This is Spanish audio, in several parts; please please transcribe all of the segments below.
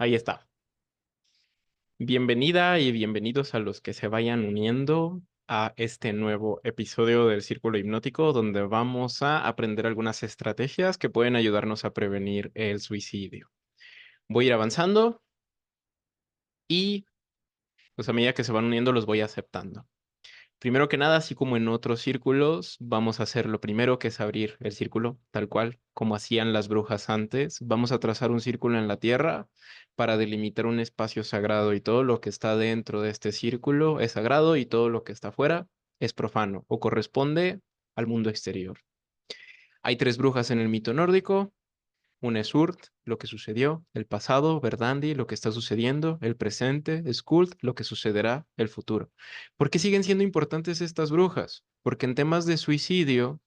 Ahí está. Bienvenida y bienvenidos a los que se vayan uniendo a este nuevo episodio del Círculo Hipnótico, donde vamos a aprender algunas estrategias que pueden ayudarnos a prevenir el suicidio. Voy a ir avanzando y pues a medida que se van uniendo los voy aceptando. Primero que nada, así como en otros círculos, vamos a hacer lo primero, que es abrir el círculo, tal cual como hacían las brujas antes. Vamos a trazar un círculo en la tierra para delimitar un espacio sagrado y todo lo que está dentro de este círculo es sagrado y todo lo que está fuera es profano o corresponde al mundo exterior. Hay tres brujas en el mito nórdico. Una es Urt, lo que sucedió, el pasado, Verdandi, lo que está sucediendo, el presente, Skuld, lo que sucederá, el futuro. ¿Por qué siguen siendo importantes estas brujas? Porque en temas de suicidio,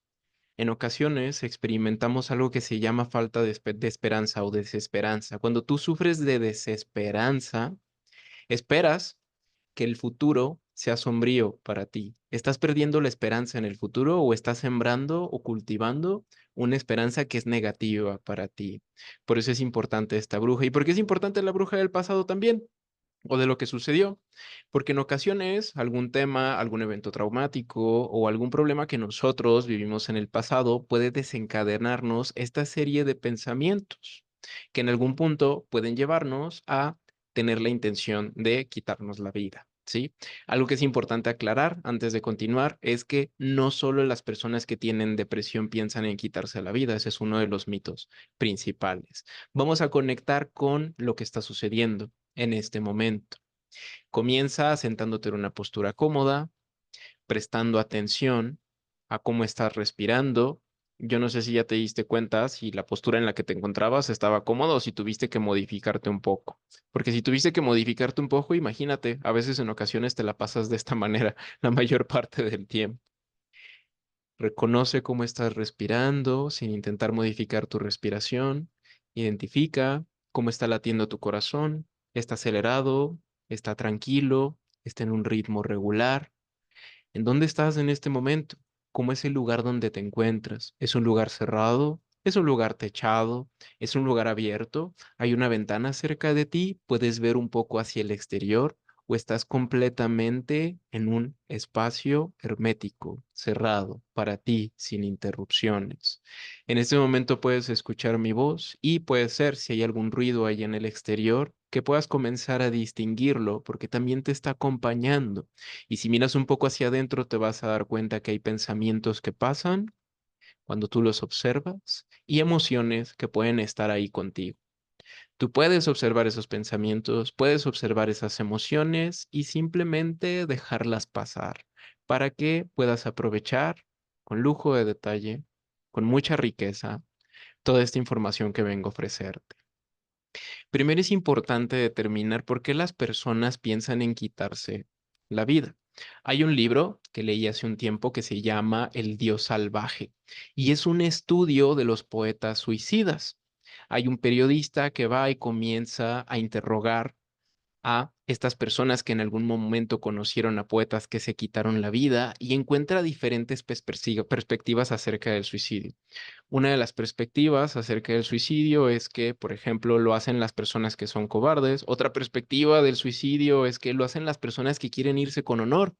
en ocasiones experimentamos algo que se llama falta de esperanza o desesperanza. Cuando tú sufres de desesperanza, esperas que el futuro sea sombrío para ti. ¿Estás perdiendo la esperanza en el futuro o estás sembrando o cultivando una esperanza que es negativa para ti? Por eso es importante esta bruja. ¿Y por qué es importante la bruja del pasado también? O de lo que sucedió, porque en ocasiones algún tema, algún evento traumático o algún problema que nosotros vivimos en el pasado puede desencadenarnos esta serie de pensamientos que en algún punto pueden llevarnos a tener la intención de quitarnos la vida. ¿Sí? Algo que es importante aclarar antes de continuar es que no solo las personas que tienen depresión piensan en quitarse la vida, ese es uno de los mitos principales. Vamos a conectar con lo que está sucediendo en este momento. Comienza sentándote en una postura cómoda, prestando atención a cómo estás respirando. Yo no sé si ya te diste cuenta si la postura en la que te encontrabas estaba cómoda o si tuviste que modificarte un poco. Porque si tuviste que modificarte un poco, imagínate, a veces en ocasiones te la pasas de esta manera la mayor parte del tiempo. Reconoce cómo estás respirando sin intentar modificar tu respiración. Identifica cómo está latiendo tu corazón. ¿Está acelerado? ¿Está tranquilo? ¿Está en un ritmo regular? ¿En dónde estás en este momento? ¿Cómo es el lugar donde te encuentras? ¿Es un lugar cerrado? ¿Es un lugar techado? ¿Es un lugar abierto? ¿Hay una ventana cerca de ti? ¿Puedes ver un poco hacia el exterior? ¿O estás completamente en un espacio hermético, cerrado, para ti, sin interrupciones? En este momento puedes escuchar mi voz y puede ser, si hay algún ruido ahí en el exterior, que puedas comenzar a distinguirlo porque también te está acompañando. Y si miras un poco hacia adentro, te vas a dar cuenta que hay pensamientos que pasan cuando tú los observas y emociones que pueden estar ahí contigo. Tú puedes observar esos pensamientos, puedes observar esas emociones y simplemente dejarlas pasar para que puedas aprovechar con lujo de detalle, con mucha riqueza, toda esta información que vengo a ofrecerte. Primero es importante determinar por qué las personas piensan en quitarse la vida. Hay un libro que leí hace un tiempo que se llama El Dios Salvaje y es un estudio de los poetas suicidas. Hay un periodista que va y comienza a interrogar a estas personas que en algún momento conocieron a poetas que se quitaron la vida y encuentra diferentes perspectivas acerca del suicidio. Una de las perspectivas acerca del suicidio es que, por ejemplo, lo hacen las personas que son cobardes. Otra perspectiva del suicidio es que lo hacen las personas que quieren irse con honor,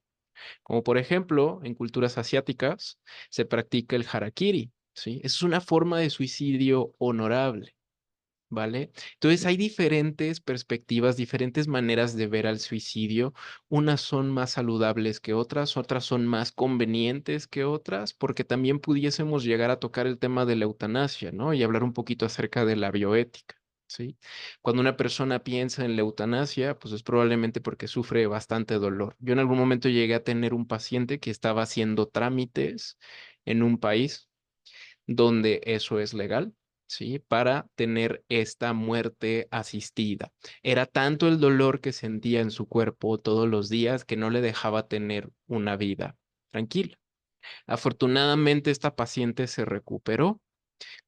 como por ejemplo, en culturas asiáticas se practica el harakiri, ¿sí? Es una forma de suicidio honorable. ¿Vale? Entonces hay diferentes perspectivas, diferentes maneras de ver al suicidio. Unas son más saludables que otras son más convenientes que otras, porque también pudiésemos llegar a tocar el tema de la eutanasia, ¿no? Y hablar un poquito acerca de la bioética, ¿sí? Cuando una persona piensa en la eutanasia, pues es probablemente porque sufre bastante dolor. Yo en algún momento llegué a tener un paciente que estaba haciendo trámites en un país donde eso es legal, ¿sí? Para tener esta muerte asistida. Era tanto el dolor que sentía en su cuerpo todos los días que no le dejaba tener una vida tranquila. Afortunadamente, esta paciente se recuperó,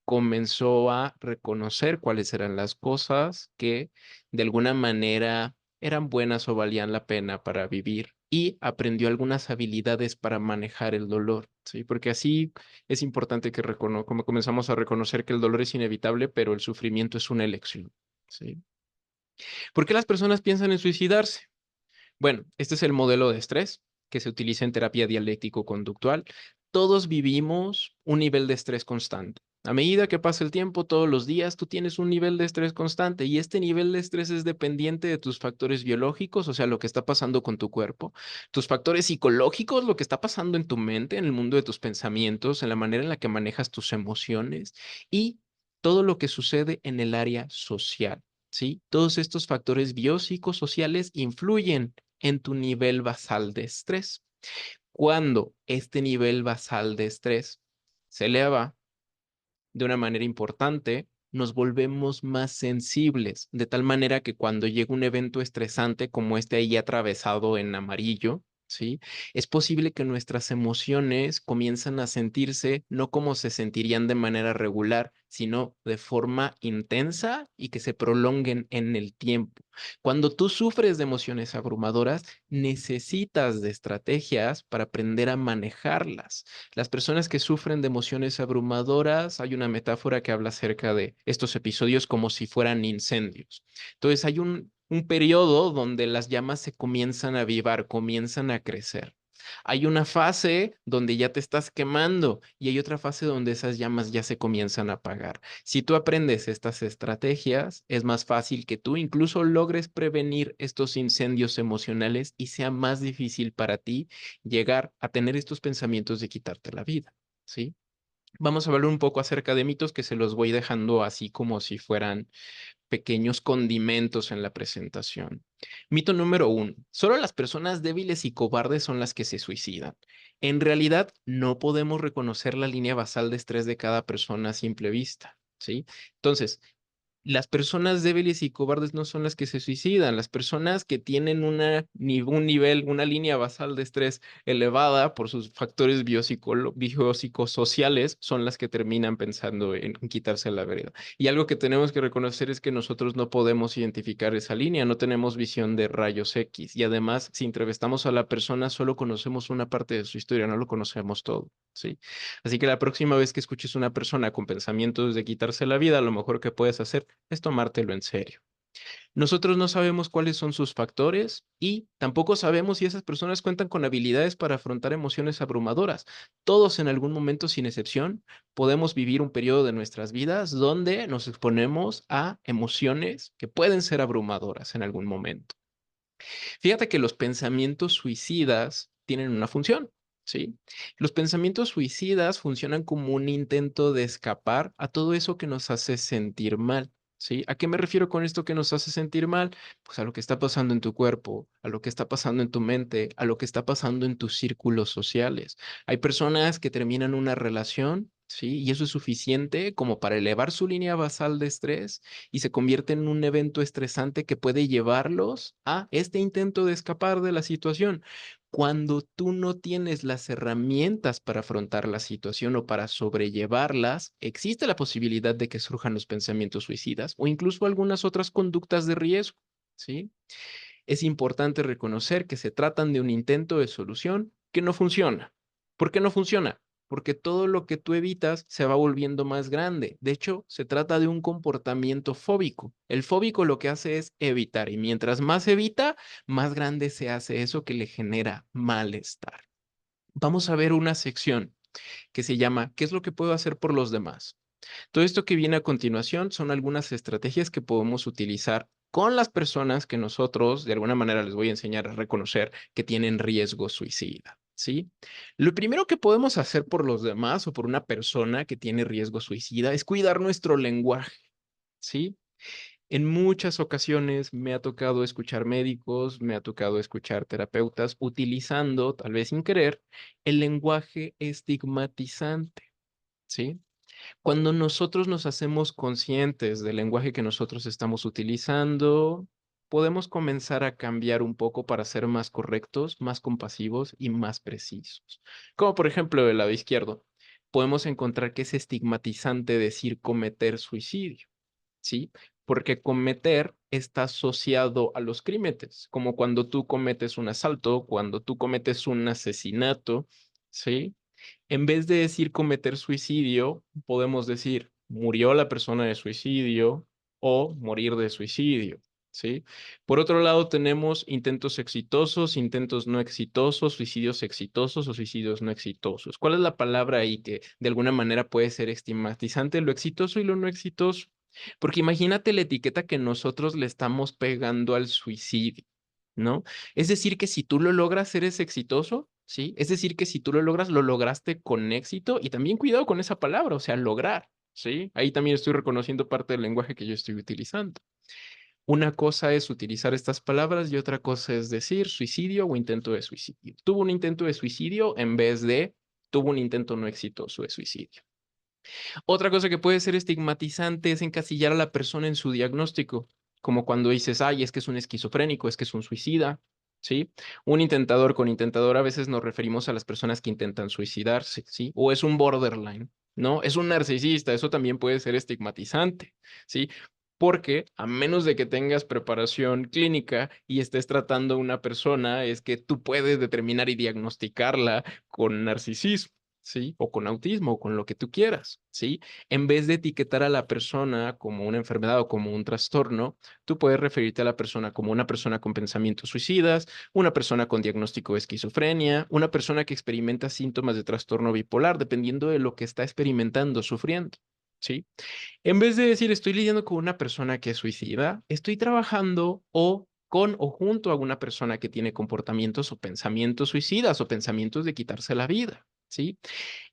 comenzó a reconocer cuáles eran las cosas que de alguna manera eran buenas o valían la pena para vivir y aprendió algunas habilidades para manejar el dolor, ¿sí? Porque así es importante que como comenzamos a reconocer que el dolor es inevitable, pero el sufrimiento es una elección, ¿sí? ¿Por qué las personas piensan en suicidarse? Bueno, este es el modelo de estrés que se utiliza en terapia dialéctico-conductual. Todos vivimos un nivel de estrés constante. A medida que pasa el tiempo, todos los días, tú tienes un nivel de estrés constante y este nivel de estrés es dependiente de tus factores biológicos, o sea, lo que está pasando con tu cuerpo, tus factores psicológicos, lo que está pasando en tu mente, en el mundo de tus pensamientos, en la manera en la que manejas tus emociones y todo lo que sucede en el área social. ¿Sí? Todos estos factores biopsicosociales influyen en tu nivel basal de estrés. Cuando este nivel basal de estrés se eleva de una manera importante, nos volvemos más sensibles, de tal manera que cuando llega un evento estresante como este ahí atravesado en amarillo, ¿sí? Es posible que nuestras emociones comiencen a sentirse no como se sentirían de manera regular, sino de forma intensa y que se prolonguen en el tiempo. Cuando tú sufres de emociones abrumadoras, necesitas de estrategias para aprender a manejarlas. Las personas que sufren de emociones abrumadoras, hay una metáfora que habla acerca de estos episodios como si fueran incendios. Entonces hay un periodo donde las llamas se comienzan a avivar, comienzan a crecer. Hay una fase donde ya te estás quemando y hay otra fase donde esas llamas ya se comienzan a apagar. Si tú aprendes estas estrategias, es más fácil que tú incluso logres prevenir estos incendios emocionales y sea más difícil para ti llegar a tener estos pensamientos de quitarte la vida, ¿sí? Vamos a hablar un poco acerca de mitos que se los voy dejando así como si fueran pequeños condimentos en la presentación. Mito número uno, solo las personas débiles y cobardes son las que se suicidan. En realidad, no podemos reconocer la línea basal de estrés de cada persona a simple vista, ¿sí? Entonces, las personas débiles y cobardes no son las que se suicidan. Las personas que tienen un nivel, una línea basal de estrés elevada por sus factores biopsicosociales son las que terminan pensando en quitarse la vida. Y algo que tenemos que reconocer es que nosotros no podemos identificar esa línea, no tenemos visión de rayos X. Y además, si entrevistamos a la persona, solo conocemos una parte de su historia, no lo conocemos todo, ¿sí? Así que la próxima vez que escuches a una persona con pensamientos de quitarse la vida, lo mejor que puedes hacer es tomártelo en serio. Nosotros no sabemos cuáles son sus factores y tampoco sabemos si esas personas cuentan con habilidades para afrontar emociones abrumadoras. Todos en algún momento, sin excepción, podemos vivir un periodo de nuestras vidas donde nos exponemos a emociones que pueden ser abrumadoras en algún momento. Fíjate que los pensamientos suicidas tienen una función, ¿sí? Los pensamientos suicidas funcionan como un intento de escapar a todo eso que nos hace sentir mal, ¿sí? ¿A qué me refiero con esto que nos hace sentir mal? Pues a lo que está pasando en tu cuerpo, a lo que está pasando en tu mente, a lo que está pasando en tus círculos sociales. Hay personas que terminan una relación, ¿sí? Y eso es suficiente como para elevar su línea basal de estrés y se convierte en un evento estresante que puede llevarlos a este intento de escapar de la situación. Cuando tú no tienes las herramientas para afrontar la situación o para sobrellevarlas, existe la posibilidad de que surjan los pensamientos suicidas o incluso algunas otras conductas de riesgo, ¿sí? Es importante reconocer que se tratan de un intento de solución que no funciona. ¿Por qué no funciona? Porque todo lo que tú evitas se va volviendo más grande. De hecho, se trata de un comportamiento fóbico. El fóbico lo que hace es evitar y mientras más evita, más grande se hace eso que le genera malestar. Vamos a ver una sección que se llama ¿Qué es lo que puedo hacer por los demás? Todo esto que viene a continuación son algunas estrategias que podemos utilizar con las personas que nosotros de alguna manera les voy a enseñar a reconocer que tienen riesgo suicida, ¿sí? Lo primero que podemos hacer por los demás o por una persona que tiene riesgo suicida es cuidar nuestro lenguaje, ¿sí? En muchas ocasiones me ha tocado escuchar médicos, me ha tocado escuchar terapeutas utilizando, tal vez sin querer, el lenguaje estigmatizante, ¿sí? Cuando nosotros nos hacemos conscientes del lenguaje que nosotros estamos utilizando, podemos comenzar a cambiar un poco para ser más correctos, más compasivos y más precisos. Como por ejemplo el lado izquierdo, podemos encontrar que es estigmatizante decir cometer suicidio, ¿sí? Porque cometer está asociado a los crímenes, como cuando tú cometes un asalto, cuando tú cometes un asesinato, ¿sí? En vez de decir cometer suicidio, podemos decir murió la persona de suicidio o morir de suicidio, ¿sí? Por otro lado, tenemos intentos exitosos, intentos no exitosos, suicidios exitosos o suicidios no exitosos. ¿Cuál es la palabra ahí que de alguna manera puede ser estigmatizante? Lo exitoso y lo no exitoso. Porque imagínate la etiqueta que nosotros le estamos pegando al suicidio, ¿no? Es decir, que si tú lo logras, eres exitoso, ¿sí? Es decir, que si tú lo logras, lo lograste con éxito y también cuidado con esa palabra, o sea, lograr, ¿sí? Ahí también estoy reconociendo parte del lenguaje que yo estoy utilizando. Una cosa es utilizar estas palabras y otra cosa es decir suicidio o intento de suicidio. Tuvo un intento de suicidio en vez de tuvo un intento no exitoso de suicidio. Otra cosa que puede ser estigmatizante es encasillar a la persona en su diagnóstico, como cuando dices, ay, es que es un esquizofrénico, es que es un suicida, ¿sí? Un intentador con intentador a veces nos referimos a las personas que intentan suicidarse, ¿sí? O es un borderline, ¿no? Es un narcisista, eso también puede ser estigmatizante, ¿sí? Porque a menos de que tengas preparación clínica y estés tratando a una persona, es que tú puedes determinar y diagnosticarla con narcisismo. ¿Sí? O con autismo o con lo que tú quieras, ¿sí? En vez de etiquetar a la persona como una enfermedad o como un trastorno, tú puedes referirte a la persona como una persona con pensamientos suicidas, una persona con diagnóstico de esquizofrenia, una persona que experimenta síntomas de trastorno bipolar, dependiendo de lo que está experimentando, sufriendo, ¿sí? En vez de decir estoy lidiando con una persona que es suicida, estoy trabajando o con o junto a una persona que tiene comportamientos o pensamientos suicidas o pensamientos de quitarse la vida, ¿sí?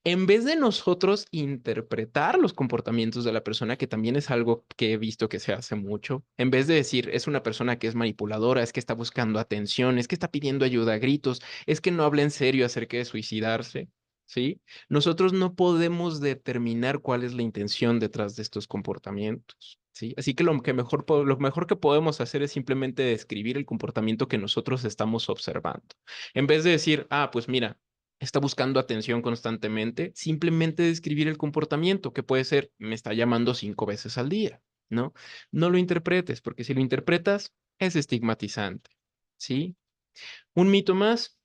En vez de nosotros interpretar los comportamientos de la persona, que también es algo que he visto que se hace mucho, en vez de decir es una persona que es manipuladora, es que está buscando atención, es que está pidiendo ayuda a gritos, es que no habla en serio acerca de suicidarse, ¿sí? Nosotros no podemos determinar cuál es la intención detrás de estos comportamientos. ¿Sí? Así que lo mejor que podemos hacer es simplemente describir el comportamiento que nosotros estamos observando. En vez de decir, ah, pues mira, está buscando atención constantemente, simplemente describir el comportamiento, que puede ser, me está llamando 5 veces al día, ¿no? No lo interpretes, porque si lo interpretas, es estigmatizante, ¿sí? Un mito más.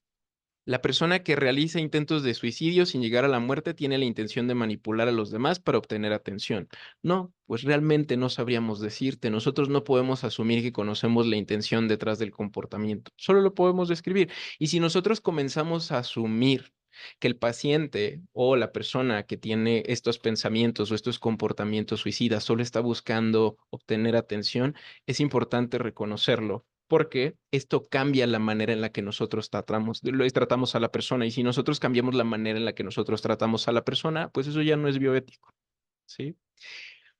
La persona que realiza intentos de suicidio sin llegar a la muerte tiene la intención de manipular a los demás para obtener atención. No, pues realmente no sabríamos decirte. Nosotros no podemos asumir que conocemos la intención detrás del comportamiento. Solo lo podemos describir. Y si nosotros comenzamos a asumir que el paciente o la persona que tiene estos pensamientos o estos comportamientos suicidas solo está buscando obtener atención, es importante reconocerlo porque esto cambia la manera en la que nosotros tratamos a la persona. Y si nosotros cambiamos la manera en la que nosotros tratamos a la persona, pues eso ya no es bioético, ¿sí?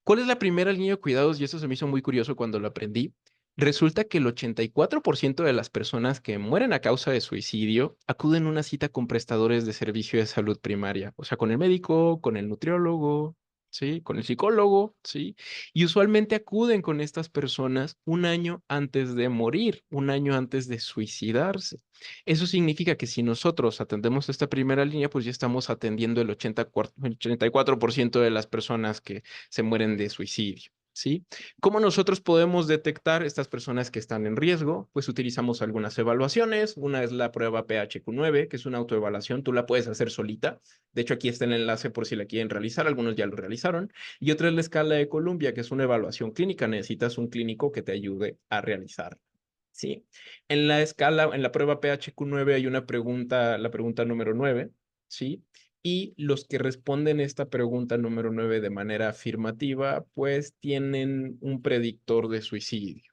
¿Cuál es la primera línea de cuidados? Y eso se me hizo muy curioso cuando lo aprendí. Resulta que el 84% de las personas que mueren a causa de suicidio acuden a una cita con prestadores de servicio de salud primaria, o sea, con el médico, con el nutriólogo, ¿sí? Con el psicólogo, ¿sí? Y usualmente acuden con estas personas un año antes de morir, un año antes de suicidarse. Eso significa que si nosotros atendemos esta primera línea, pues ya estamos atendiendo el 84% de las personas que se mueren de suicidio, ¿sí? ¿Cómo nosotros podemos detectar estas personas que están en riesgo? Pues utilizamos algunas evaluaciones. Una es la prueba PHQ-9, que es una autoevaluación. Tú la puedes hacer solita. De hecho, aquí está el enlace por si la quieren realizar. Algunos ya lo realizaron. Y otra es la escala de Columbia, que es una evaluación clínica. Necesitas un clínico que te ayude a realizar. Sí. En la prueba PHQ-9 hay una pregunta, la pregunta número 9, ¿sí? Y los que responden esta pregunta número 9 de manera afirmativa, pues tienen un predictor de suicidio,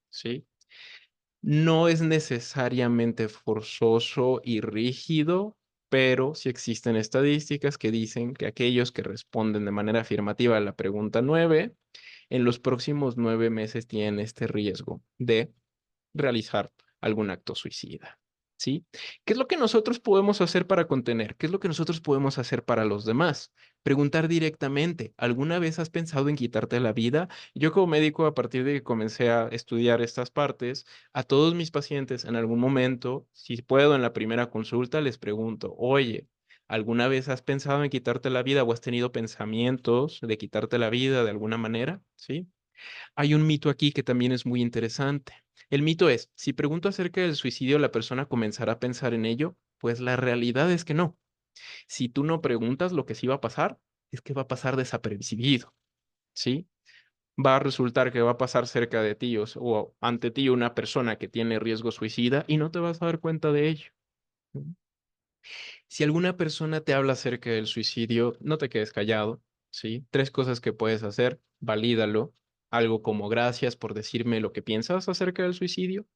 ¿sí? No es necesariamente forzoso y rígido, pero sí existen estadísticas que dicen que aquellos que responden de manera afirmativa a la pregunta 9, en los próximos 9 meses tienen este riesgo de realizar algún acto suicida. ¿Sí? ¿Qué es lo que nosotros podemos hacer para contener? ¿Qué es lo que nosotros podemos hacer para los demás? Preguntar directamente, ¿alguna vez has pensado en quitarte la vida? Yo como médico, a partir de que comencé a estudiar estas partes, a todos mis pacientes en algún momento, si puedo en la primera consulta, les pregunto, oye, ¿alguna vez has pensado en quitarte la vida o has tenido pensamientos de quitarte la vida de alguna manera? ¿Sí? Hay un mito aquí que también es muy interesante. El mito es, si pregunto acerca del suicidio, la persona comenzará a pensar en ello. Pues la realidad es que no. Si tú no preguntas, lo que sí va a pasar es que va a pasar desapercibido, ¿sí? va a resultar que va a pasar cerca de ti o ante ti una persona que tiene riesgo suicida y no te vas a dar cuenta de ello. Si alguna persona te habla acerca del suicidio, no te quedes callado, ¿sí? Tres cosas que puedes hacer, valídalo. Algo como gracias por decirme lo que piensas acerca del suicidio.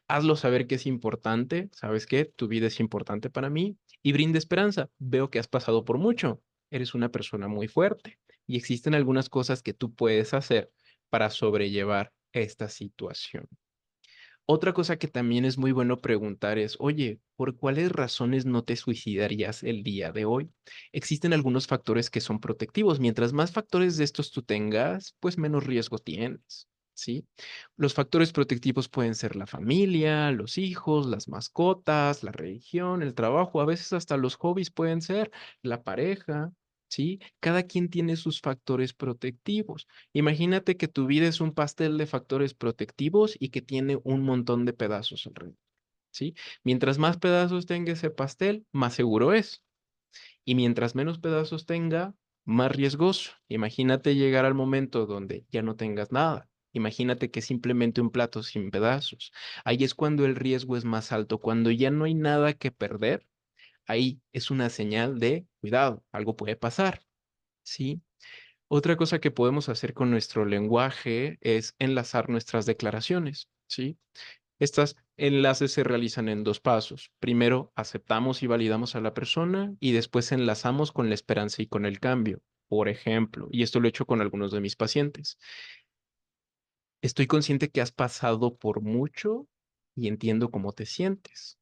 Hazlo saber que es importante, ¿sabes qué? Tu vida es importante para mí y brinda esperanza. Veo que has pasado por mucho. Eres una persona muy fuerte y existen algunas cosas que tú puedes hacer para sobrellevar esta situación. Otra cosa que también es muy bueno preguntar es, oye, ¿por cuáles razones no te suicidarías el día de hoy? Existen algunos factores que son protectivos. Mientras más factores de estos tú tengas, pues menos riesgo tienes, ¿sí? Los factores protectivos pueden ser la familia, los hijos, las mascotas, la religión, el trabajo, a veces hasta los hobbies pueden ser, la pareja, ¿sí? Cada quien tiene sus factores protectivos. Imagínate que tu vida es un pastel de factores protectivos y que tiene un montón de pedazos alrededor, ¿sí? Mientras más pedazos tenga ese pastel, más seguro es. Y mientras menos pedazos tenga, más riesgoso. Imagínate llegar al momento donde ya no tengas nada. Imagínate que es simplemente un plato sin pedazos. Ahí es cuando el riesgo es más alto. Cuando ya no hay nada que perder, ahí es una señal de cuidado, algo puede pasar, ¿sí? Otra cosa que podemos hacer con nuestro lenguaje es enlazar nuestras declaraciones, ¿sí? Estos enlaces se realizan en dos pasos. Primero, aceptamos y validamos a la persona y después enlazamos con la esperanza y con el cambio. Por ejemplo, y esto lo he hecho con algunos de mis pacientes, estoy consciente que has pasado por mucho y entiendo cómo te sientes.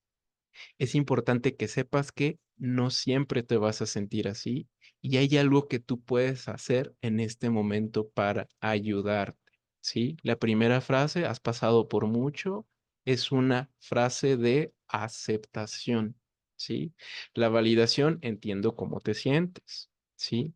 Es importante que sepas que no siempre te vas a sentir así y hay algo que tú puedes hacer en este momento para ayudarte, ¿sí? La primera frase, has pasado por mucho, es una frase de aceptación, ¿sí? La validación, entiendo cómo te sientes, ¿sí?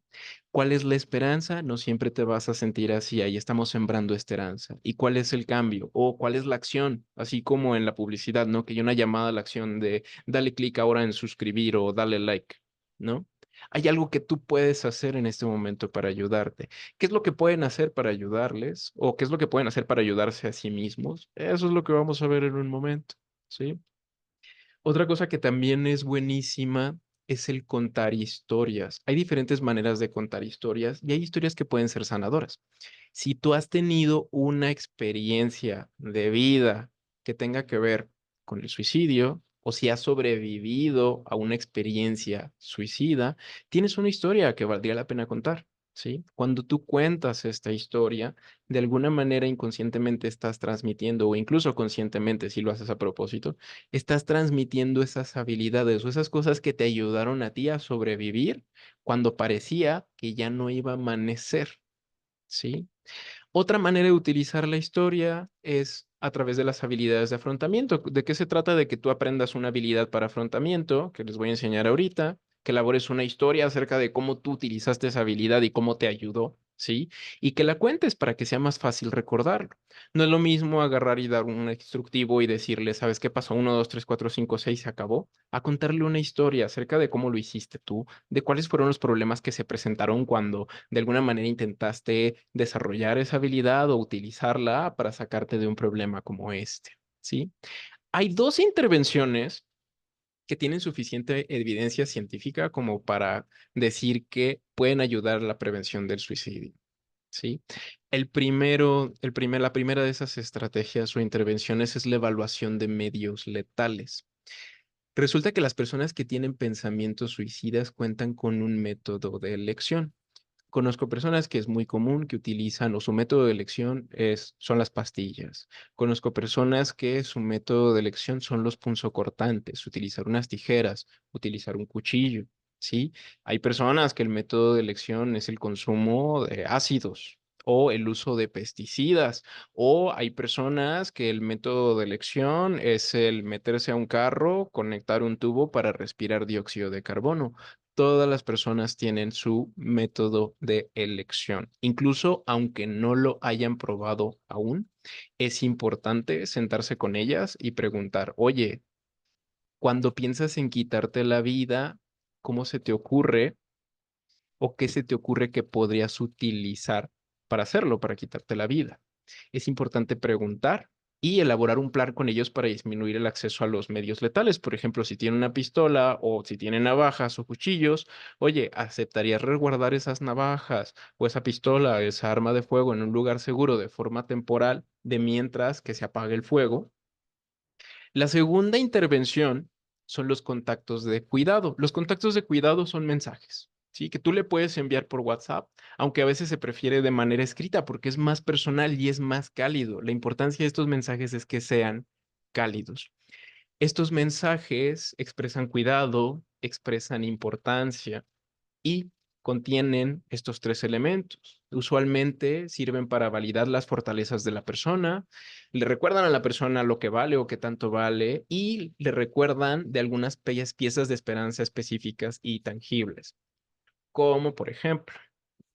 ¿Cuál es la esperanza? No siempre te vas a sentir así, ahí estamos sembrando esperanza. ¿Y cuál es el cambio? O cuál es la acción, así como en la publicidad, ¿no? Que hay una llamada a la acción de dale clic ahora en suscribir o dale like, ¿no? Hay algo que tú puedes hacer en este momento para ayudarte. ¿Qué es lo que pueden hacer para ayudarles? ¿O qué es lo que pueden hacer para ayudarse a sí mismos? Eso es lo que vamos a ver en un momento, ¿sí? Otra cosa que también es buenísima es el contar historias. Hay diferentes maneras de contar historias y hay historias que pueden ser sanadoras. Si tú has tenido una experiencia de vida que tenga que ver con el suicidio o si has sobrevivido a una experiencia suicida, tienes una historia que valdría la pena contar, ¿sí? Cuando tú cuentas esta historia, de alguna manera inconscientemente estás transmitiendo o incluso conscientemente si lo haces a propósito, estás transmitiendo esas habilidades o esas cosas que te ayudaron a ti a sobrevivir cuando parecía que ya no iba a amanecer, ¿sí? Otra manera de utilizar la historia es a través de las habilidades de afrontamiento. ¿De qué se trata? De que tú aprendas una habilidad para afrontamiento, que les voy a enseñar ahorita, que elabores una historia acerca de cómo tú utilizaste esa habilidad y cómo te ayudó, ¿sí? Y que la cuentes para que sea más fácil recordarlo. No es lo mismo agarrar y dar un instructivo y decirle, ¿sabes qué pasó? Uno, dos, tres, cuatro, cinco, seis, se acabó. A contarle una historia acerca de cómo lo hiciste tú, de cuáles fueron los problemas que se presentaron cuando de alguna manera intentaste desarrollar esa habilidad o utilizarla para sacarte de un problema como este, ¿sí? Hay dos intervenciones que tienen suficiente evidencia científica como para decir que pueden ayudar a la prevención del suicidio, ¿sí? La primera de esas estrategias o intervenciones es la evaluación de medios letales. Resulta que las personas que tienen pensamientos suicidas cuentan con un método de elección. Conozco personas que es muy común que utilizan o su método de elección son las pastillas. Conozco personas que su método de elección son los punzocortantes, utilizar unas tijeras, utilizar un cuchillo, ¿sí? Hay personas que el método de elección es el consumo de ácidos o el uso de pesticidas, o hay personas que el método de elección es el meterse a un carro, conectar un tubo para respirar dióxido de carbono. Todas las personas tienen su método de elección. Incluso aunque no lo hayan probado aún, es importante sentarse con ellas y preguntar, oye, cuando piensas en quitarte la vida, ¿cómo se te ocurre o qué se te ocurre que podrías utilizar para hacerlo, para quitarte la vida. Es importante preguntar y elaborar un plan con ellos para disminuir el acceso a los medios letales. Por ejemplo, si tienen una pistola o si tienen navajas o cuchillos, oye, ¿aceptarías resguardar esas navajas o esa pistola, esa arma de fuego en un lugar seguro de forma temporal de mientras que se apague el fuego? La segunda intervención son los contactos de cuidado. Los contactos de cuidado son mensajes, ¿sí? Que tú le puedes enviar por WhatsApp, aunque a veces se prefiere de manera escrita porque es más personal y es más cálido. La importancia de estos mensajes es que sean cálidos. Estos mensajes expresan cuidado, expresan importancia y contienen estos tres elementos. Usualmente sirven para validar las fortalezas de la persona, le recuerdan a la persona lo que vale o qué tanto vale y le recuerdan de algunas piezas de esperanza específicas y tangibles, como por ejemplo,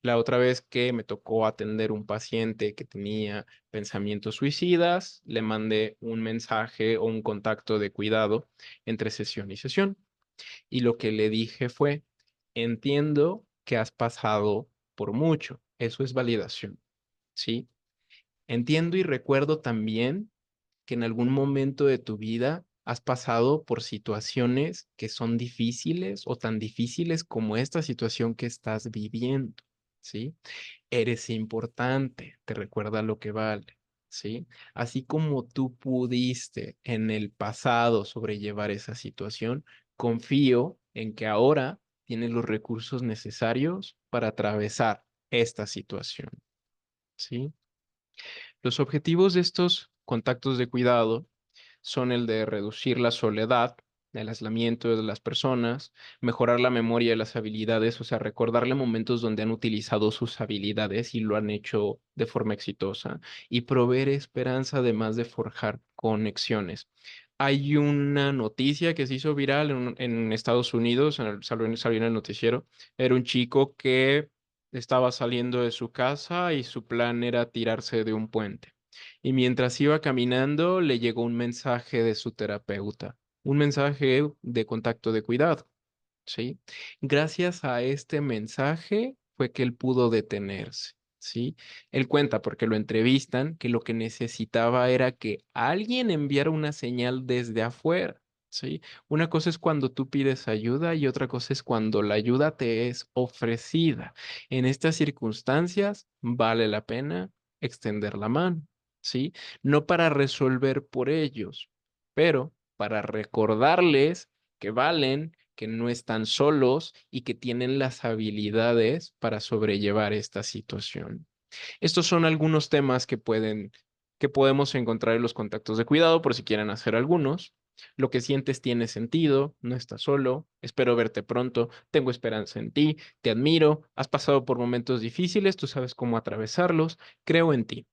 la otra vez que me tocó atender un paciente que tenía pensamientos suicidas, le mandé un mensaje o un contacto de cuidado entre sesión y sesión. Y lo que le dije fue, entiendo que has pasado por mucho. Eso es validación, ¿sí? Entiendo y recuerdo también que en algún momento de tu vida has pasado por situaciones que son difíciles o tan difíciles como esta situación que estás viviendo, ¿sí? Eres importante, te recuerda lo que vale, ¿sí? Así como tú pudiste en el pasado sobrellevar esa situación, confío en que ahora tienes los recursos necesarios para atravesar esta situación, ¿sí? Los objetivos de estos contactos de cuidado son el de reducir la soledad, el aislamiento de las personas, mejorar la memoria de las habilidades, o sea, recordarle momentos donde han utilizado sus habilidades y lo han hecho de forma exitosa, y proveer esperanza además de forjar conexiones. Hay una noticia que se hizo viral en Estados Unidos, salió en el noticiero. Era un chico que estaba saliendo de su casa y su plan era tirarse de un puente. Y mientras iba caminando, le llegó un mensaje de su terapeuta, un mensaje de contacto de cuidado, ¿sí? Gracias a este mensaje fue que él pudo detenerse, ¿sí? Él cuenta, porque lo entrevistan, que lo que necesitaba era que alguien enviara una señal desde afuera, ¿sí? Una cosa es cuando tú pides ayuda y otra cosa es cuando la ayuda te es ofrecida. En estas circunstancias, vale la pena extender la mano, ¿sí? No para resolver por ellos, pero para recordarles que valen, que no están solos y que tienen las habilidades para sobrellevar esta situación. Estos son algunos temas que podemos encontrar en los contactos de cuidado por si quieren hacer algunos. Lo que sientes tiene sentido, no estás solo, espero verte pronto, tengo esperanza en ti, te admiro, has pasado por momentos difíciles, tú sabes cómo atravesarlos, creo en ti.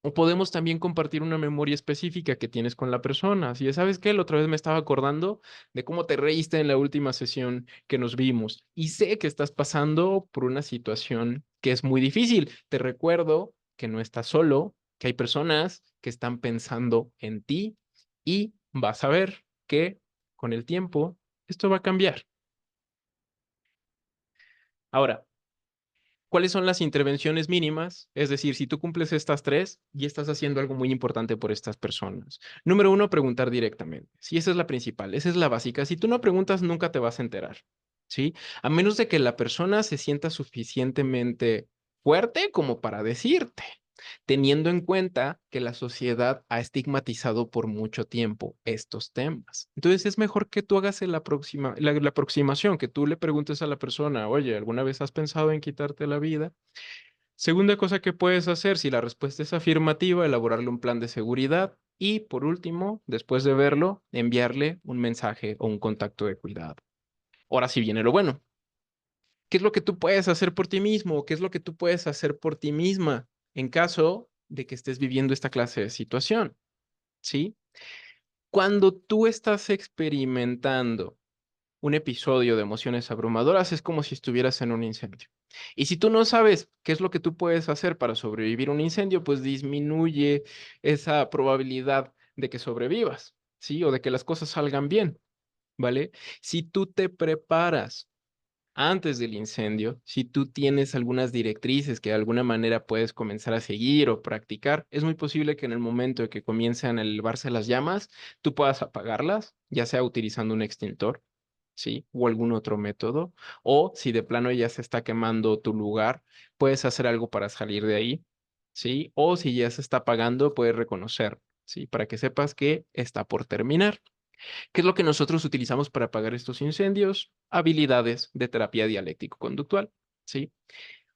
O podemos también compartir una memoria específica que tienes con la persona. Si ya sabes que la otra vez me estaba acordando de cómo te reíste en la última sesión que nos vimos y sé que estás pasando por una situación que es muy difícil. Te recuerdo que no estás solo, que hay personas que están pensando en ti y vas a ver que con el tiempo esto va a cambiar. Ahora, ¿cuáles son las intervenciones mínimas? Es decir, si tú cumples estas tres y estás haciendo algo muy importante por estas personas. Número uno, preguntar directamente. Si esa es la principal, esa es la básica. Si tú no preguntas, nunca te vas a enterar, ¿sí? A menos de que la persona se sienta suficientemente fuerte como para decirte, teniendo en cuenta que la sociedad ha estigmatizado por mucho tiempo estos temas. Entonces es mejor que tú hagas la aproximación, que tú le preguntes a la persona, oye, ¿alguna vez has pensado en quitarte la vida? Segunda cosa que puedes hacer, si la respuesta es afirmativa, elaborarle un plan de seguridad. Y por último, después de verlo, enviarle un mensaje o un contacto de cuidado. Ahora sí viene lo bueno. ¿Qué es lo que tú puedes hacer por ti mismo? ¿Qué es lo que tú puedes hacer por ti misma en caso de que estés viviendo esta clase de situación? ¿Sí? Cuando tú estás experimentando un episodio de emociones abrumadoras, es como si estuvieras en un incendio. Y si tú no sabes qué es lo que tú puedes hacer para sobrevivir a un incendio, pues disminuye esa probabilidad de que sobrevivas, ¿sí? O de que las cosas salgan bien, ¿vale? Si tú te preparas antes del incendio, si tú tienes algunas directrices que de alguna manera puedes comenzar a seguir o practicar, es muy posible que en el momento de que comiencen a elevarse las llamas, tú puedas apagarlas, ya sea utilizando un extintor, ¿sí? O algún otro método. O si de plano ya se está quemando tu lugar, puedes hacer algo para salir de ahí, ¿sí? O si ya se está apagando, puedes reconocer, ¿sí? Para que sepas que está por terminar. ¿Qué es lo que nosotros utilizamos para apagar estos incendios? Habilidades de terapia dialéctico-conductual, ¿sí?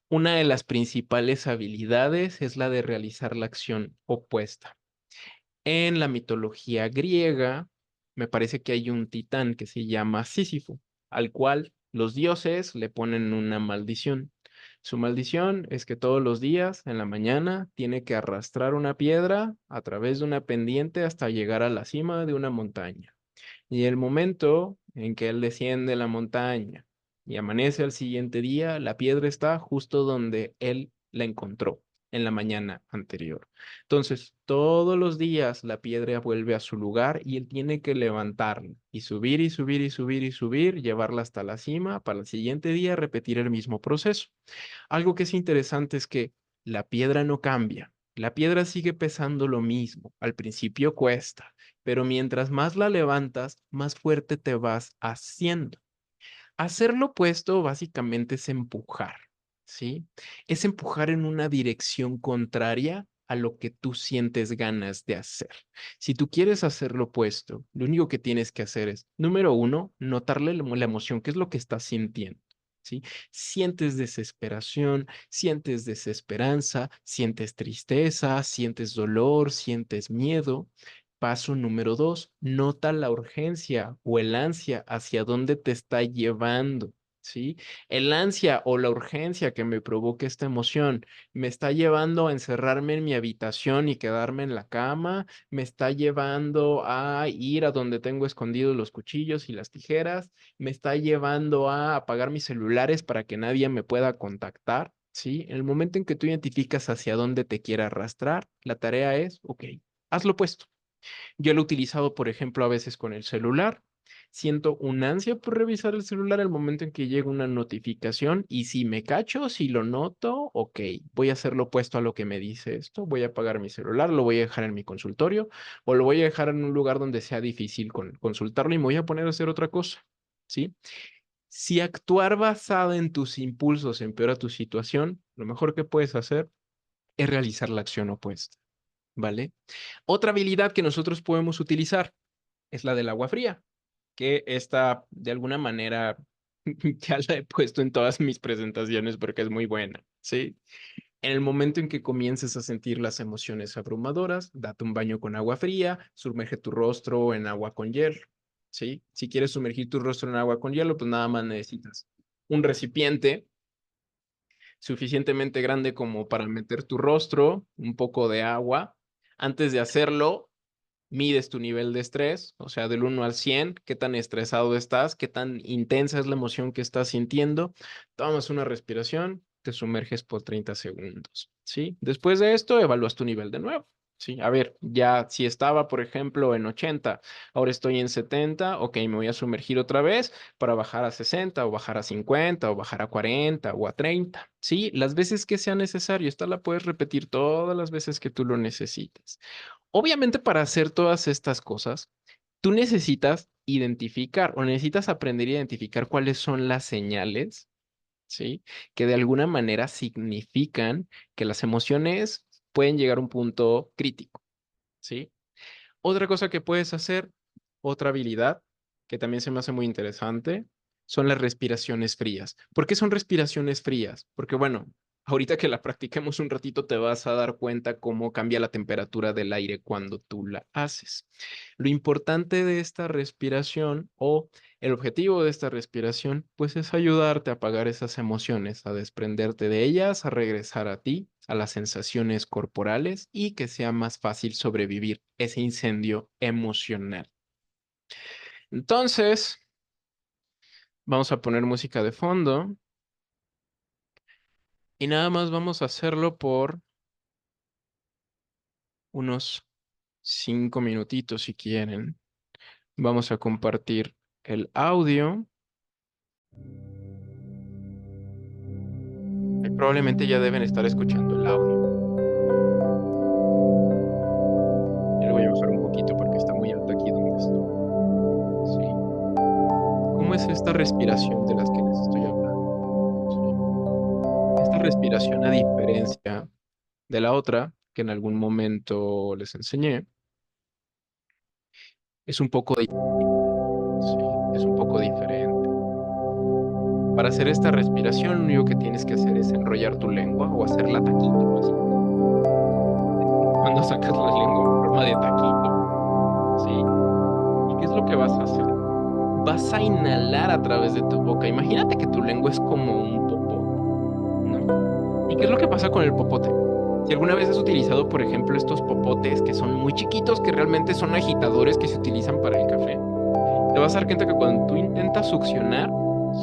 Una de las principales habilidades es la de realizar la acción opuesta. En la mitología griega, me parece que hay un titán que se llama Sísifo, al cual los dioses le ponen una maldición. Su maldición es que todos los días, en la mañana, tiene que arrastrar una piedra a través de una pendiente hasta llegar a la cima de una montaña. Y el momento en que él desciende la montaña y amanece al siguiente día, la piedra está justo donde él la encontró en la mañana anterior. Entonces, todos los días la piedra vuelve a su lugar y él tiene que levantarla y subir y subir y subir y subir, llevarla hasta la cima para el siguiente día repetir el mismo proceso. Algo que es interesante es que la piedra no cambia. La piedra sigue pesando lo mismo. Al principio cuesta, pero mientras más la levantas, más fuerte te vas haciendo. Hacer lo opuesto básicamente es empujar, ¿sí? Es empujar en una dirección contraria a lo que tú sientes ganas de hacer. Si tú quieres hacer lo opuesto, lo único que tienes que hacer es, número uno, notarle la emoción, qué es lo que estás sintiendo. ¿Sí? Sientes desesperación, sientes desesperanza, sientes tristeza, sientes dolor, sientes miedo. Paso número dos, nota la urgencia o el ansia hacia dónde te está llevando, ¿sí? El ansia o la urgencia que me provoca esta emoción me está llevando a encerrarme en mi habitación y quedarme en la cama, me está llevando a ir a donde tengo escondidos los cuchillos y las tijeras, me está llevando a apagar mis celulares para que nadie me pueda contactar, ¿sí? En el momento en que tú identificas hacia dónde te quiere arrastrar, la tarea es, ok, haz lo opuesto. Yo lo he utilizado, por ejemplo, a veces con el celular. Siento un ansia por revisar el celular al momento en que llega una notificación y si me cacho, si lo noto, ok, voy a hacer lo opuesto a lo que me dice esto, voy a apagar mi celular, lo voy a dejar en mi consultorio o lo voy a dejar en un lugar donde sea difícil consultarlo y me voy a poner a hacer otra cosa, ¿sí? Si actuar basado en tus impulsos empeora tu situación, lo mejor que puedes hacer es realizar la acción opuesta, ¿vale? Otra habilidad que nosotros podemos utilizar es la del agua fría, que esta de alguna manera ya la he puesto en todas mis presentaciones porque es muy buena, ¿sí? En el momento en que comiences a sentir las emociones abrumadoras, date un baño con agua fría, sumerge tu rostro en agua con hielo, ¿sí? Si quieres sumergir tu rostro en agua con hielo, pues nada más necesitas un recipiente suficientemente grande como para meter tu rostro, un poco de agua. Antes de hacerlo, mides tu nivel de estrés, o sea, del 1 al 100, qué tan estresado estás, qué tan intensa es la emoción que estás sintiendo. Tomas una respiración, te sumerges por 30 segundos, ¿sí? Después de esto, evalúas tu nivel de nuevo. Sí, a ver, ya si estaba, por ejemplo, en 80, ahora estoy en 70, ok, me voy a sumergir otra vez para bajar a 60 o bajar a 50 o bajar a 40 o a 30, ¿sí? Las veces que sea necesario, esta la puedes repetir todas las veces que tú lo necesites. Obviamente para hacer todas estas cosas, tú necesitas identificar o necesitas aprender a identificar cuáles son las señales, ¿sí? Que de alguna manera significan que las emociones pueden llegar a un punto crítico, ¿sí? Otra cosa que puedes hacer, otra habilidad que también se me hace muy interesante, son las respiraciones frías. ¿Por qué son respiraciones frías? Porque bueno, ahorita que la practiquemos un ratito te vas a dar cuenta cómo cambia la temperatura del aire cuando tú la haces. Lo importante de esta respiración o el objetivo de esta respiración, pues es ayudarte a apagar esas emociones, a desprenderte de ellas, a regresar a ti, a las sensaciones corporales y que sea más fácil sobrevivir ese incendio emocional. Entonces, vamos a poner música de fondo y nada más vamos a hacerlo por unos 5 minutitos si quieren. Vamos a compartir el audio. Probablemente ya deben estar escuchando el audio. Ya lo voy a bajar un poquito porque está muy alto aquí donde estoy. Sí. ¿Cómo es esta respiración de las que les estoy hablando? Sí. Esta respiración, a diferencia de la otra que en algún momento les enseñé, es un poco sí, es un poco diferente. Para hacer esta respiración, lo único que tienes que hacer es enrollar tu lengua o hacerla taquito, así. Cuando sacas la lengua en forma de taquito, ¿sí? ¿Y qué es lo que vas a hacer? Vas a inhalar a través de tu boca. Imagínate que tu lengua es como un popote, ¿no? ¿Y qué es lo que pasa con el popote? Si alguna vez has utilizado, por ejemplo, estos popotes que son muy chiquitos, que realmente son agitadores que se utilizan para el café, te vas a dar cuenta que cuando tú intentas succionar,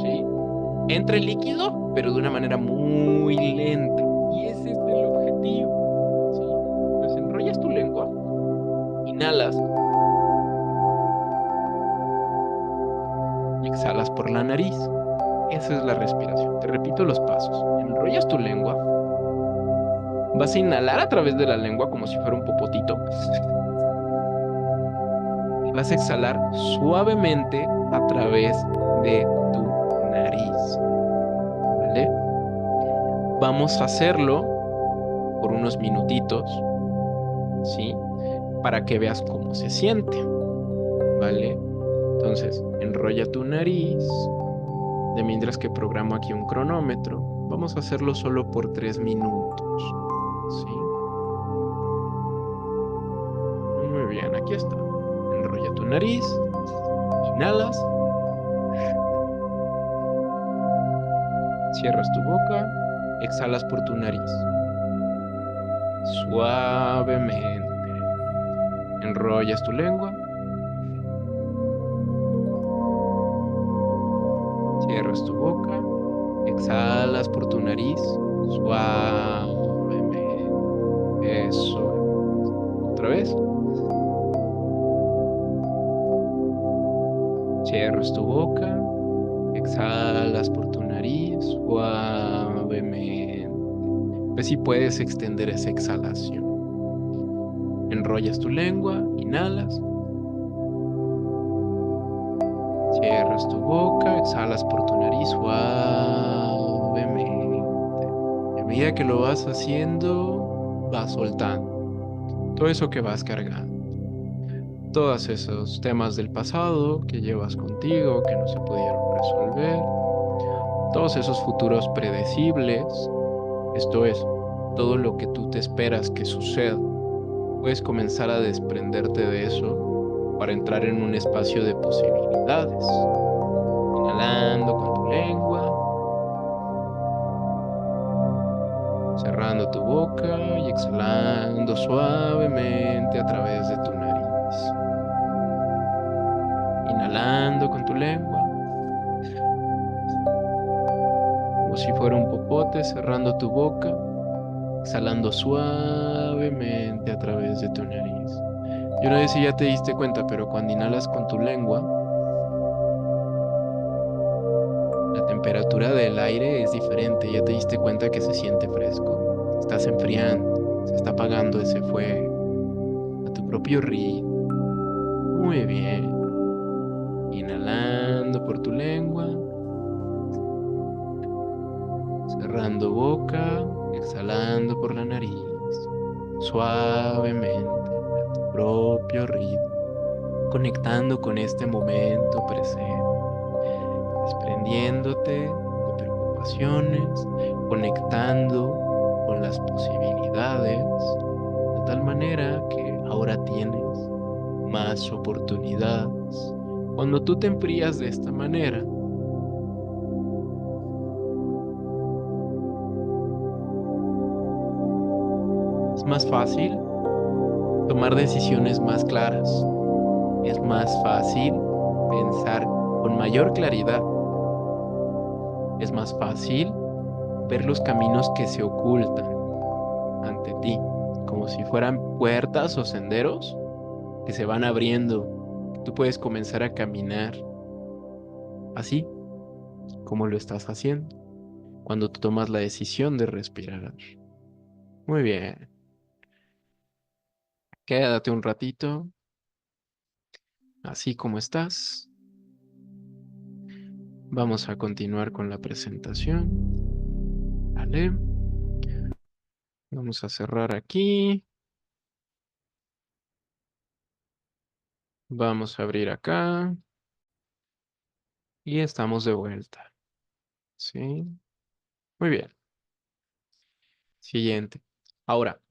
¿sí? Entra el líquido, pero de una manera muy lenta. Y ese es el objetivo, ¿sí? Entonces enrollas tu lengua, inhalas y exhalas por la nariz. Esa es la respiración. Te repito los pasos. Enrollas tu lengua, vas a inhalar a través de la lengua como si fuera un popotito. Y vas a exhalar suavemente a través de tu nariz. ¿Vale? Vamos a hacerlo por unos minutitos, ¿sí? Para que veas cómo se siente, ¿vale? Entonces, enrolla tu nariz, de mientras que programo aquí un cronómetro. Vamos a hacerlo solo por 3 minutos, ¿sí? Muy bien, aquí está. Enrolla tu nariz, inhalas, cierras tu boca, exhalas por tu nariz. Suavemente. Enrollas tu lengua, cierras tu boca, exhalas por tu nariz, suavemente. Eso. Otra vez. Cierras tu boca, exhalas por tu nariz, suavemente. Ve si puedes extender esa exhalación. Enrollas tu lengua, inhalas, cierras tu boca, exhalas por tu nariz suavemente. Y a medida que lo vas haciendo, vas soltando todo eso que vas cargando. Todos esos temas del pasado que llevas contigo, que no se pudieron resolver. Todos esos futuros predecibles. Esto es, todo lo que tú te esperas que suceda. Puedes comenzar a desprenderte de eso para entrar en un espacio de posibilidades. Inhalando con tu lengua, cerrando tu boca y exhalando suavemente a través de tu nariz. Inhalando con tu lengua, como si fuera un popote, cerrando tu boca, exhalando suavemente a través de tu nariz. Yo no sé si ya te diste cuenta, pero cuando inhalas con tu lengua, la temperatura del aire es diferente. Ya te diste cuenta que se siente fresco. Estás enfriando, se está apagando ese fuego a tu propio ritmo. Muy bien. Inhalando por tu lengua, cerrando boca, exhalando por la nariz, suavemente, a tu propio ritmo, conectando con este momento presente, desprendiéndote de preocupaciones, conectando con las posibilidades, de tal manera que ahora tienes más oportunidades. Cuando tú te enfrías de esta manera, es más fácil tomar decisiones más claras. Es más fácil pensar con mayor claridad. Es más fácil ver los caminos que se ocultan ante ti, como si fueran puertas o senderos que se van abriendo, que tú puedes comenzar a caminar así como lo estás haciendo. cuando tú tomas la decisión de respirar. Muy bien. Quédate un ratito, así como estás. Vamos a continuar con la presentación. Vale. Vamos a cerrar aquí. Vamos a abrir acá. Y estamos de vuelta. ¿Sí? Muy bien. Siguiente. Ahora,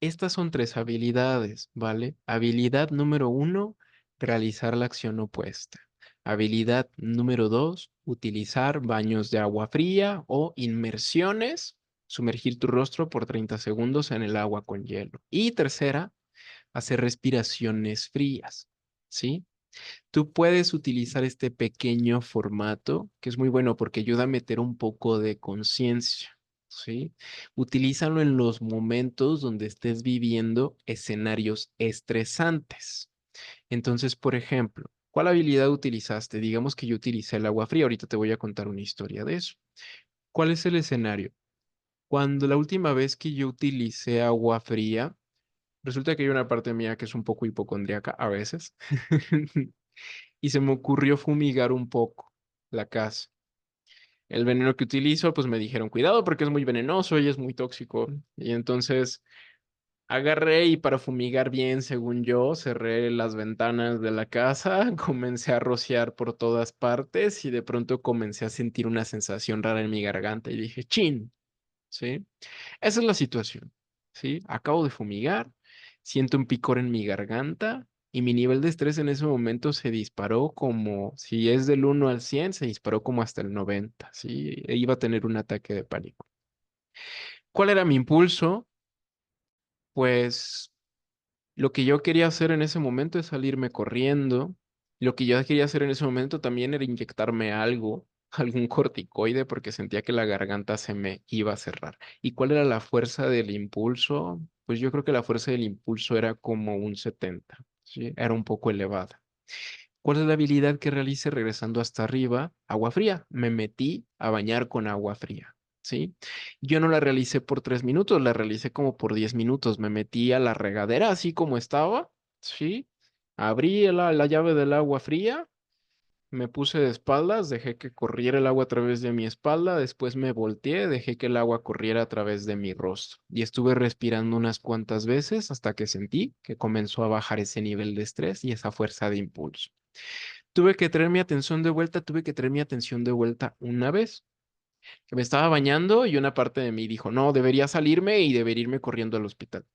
estas son tres habilidades, ¿vale? Habilidad número uno, realizar la acción opuesta. Habilidad número dos, utilizar baños de agua fría o inmersiones, sumergir tu rostro por 30 segundos en el agua con hielo. Y tercera, hacer respiraciones frías, ¿sí? Tú puedes utilizar este pequeño formato, que es muy bueno porque ayuda a meter un poco de conciencia, ¿sí? Utilízalo en los momentos donde estés viviendo escenarios estresantes. Entonces, por ejemplo, ¿cuál habilidad utilizaste? Digamos que yo utilicé el agua fría. Ahorita te voy a contar una historia de eso. ¿Cuál es el escenario? Cuando la última vez que yo utilicé agua fría, resulta que hay una parte mía que es un poco hipocondríaca a veces. Y se me ocurrió fumigar un poco la casa. El veneno que utilizo, pues me dijeron, cuidado porque es muy venenoso y es muy tóxico. Y entonces agarré y para fumigar bien, según yo, cerré las ventanas de la casa, comencé a rociar por todas partes y de pronto comencé a sentir una sensación rara en mi garganta y dije, chin, ¿sí? Esa es la situación, ¿sí? Acabo de fumigar, siento un picor en mi garganta y mi nivel de estrés en ese momento se disparó como, si es del 1 al 100 se disparó como hasta el 90, ¿sí? E iba a tener un ataque de pánico. ¿Cuál era mi impulso? Pues lo que yo quería hacer en ese momento es salirme corriendo. Lo que yo quería hacer en ese momento también era inyectarme algo, algún corticoide, porque sentía que la garganta se me iba a cerrar. ¿Y cuál era la fuerza del impulso? Pues yo creo que la fuerza del impulso era como un 70, ¿sí? Era un poco elevada. ¿Cuál es la habilidad que realicé regresando hasta arriba? Agua fría. Me metí a bañar con agua fría, ¿sí? Yo no la realicé por 3 minutos, la realicé como por 10 minutos. Me metí a la regadera así como estaba, ¿sí? Abrí la llave del agua fría, me puse de espaldas, dejé que corriera el agua a través de mi espalda, después me volteé, dejé que el agua corriera a través de mi rostro y estuve respirando unas cuantas veces hasta que sentí que comenzó a bajar ese nivel de estrés y esa fuerza de impulso. Tuve que traer mi atención de vuelta, tuve que traer mi atención de vuelta una vez, que me estaba bañando y una parte de mí dijo, no, debería salirme y debería irme corriendo al hospital,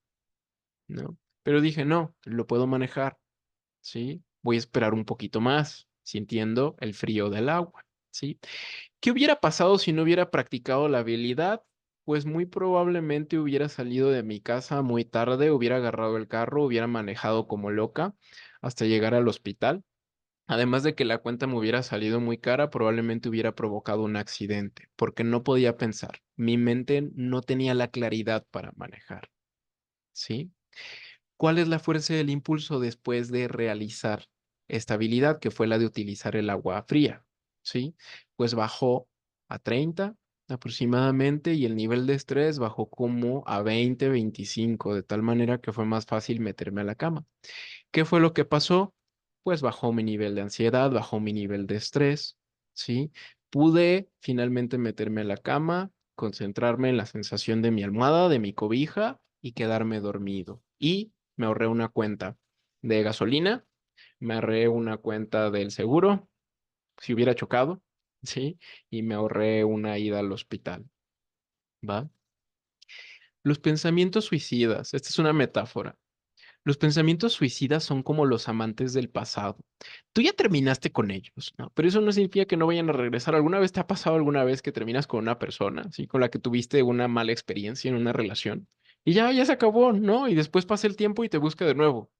¿no? Pero dije, no, lo puedo manejar, ¿sí? Voy a esperar un poquito más, sintiendo el frío del agua, ¿sí? ¿Qué hubiera pasado si no hubiera practicado la habilidad? Pues muy probablemente hubiera salido de mi casa muy tarde, hubiera agarrado el carro, hubiera manejado como loca hasta llegar al hospital. Además de que la cuenta me hubiera salido muy cara, probablemente hubiera provocado un accidente, porque no podía pensar. Mi mente no tenía la claridad para manejar, ¿sí? ¿Cuál es la fuerza del impulso después de realizar esta habilidad, que fue la de utilizar el agua fría? ¿Sí? Pues bajó a 30 aproximadamente y el nivel de estrés bajó como a 20, 25, de tal manera que fue más fácil meterme a la cama. ¿Qué fue lo que pasó? Pues bajó mi nivel de ansiedad, bajó mi nivel de estrés, ¿sí? Pude finalmente meterme a la cama, concentrarme en la sensación de mi almohada, de mi cobija y quedarme dormido. Y me ahorré una cuenta de gasolina, me ahorré una cuenta del seguro, si hubiera chocado, ¿sí? Y me ahorré una ida al hospital, ¿va? Los pensamientos suicidas, esta es una metáfora. Los pensamientos suicidas son como los amantes del pasado. Tú ya terminaste con ellos, ¿no? Pero eso no significa que no vayan a regresar. ¿Alguna vez te ha pasado alguna vez que terminas con una persona, ¿sí? Con la que tuviste una mala experiencia en una relación? Y ya se acabó, ¿no? Y después pasa el tiempo y te busca de nuevo,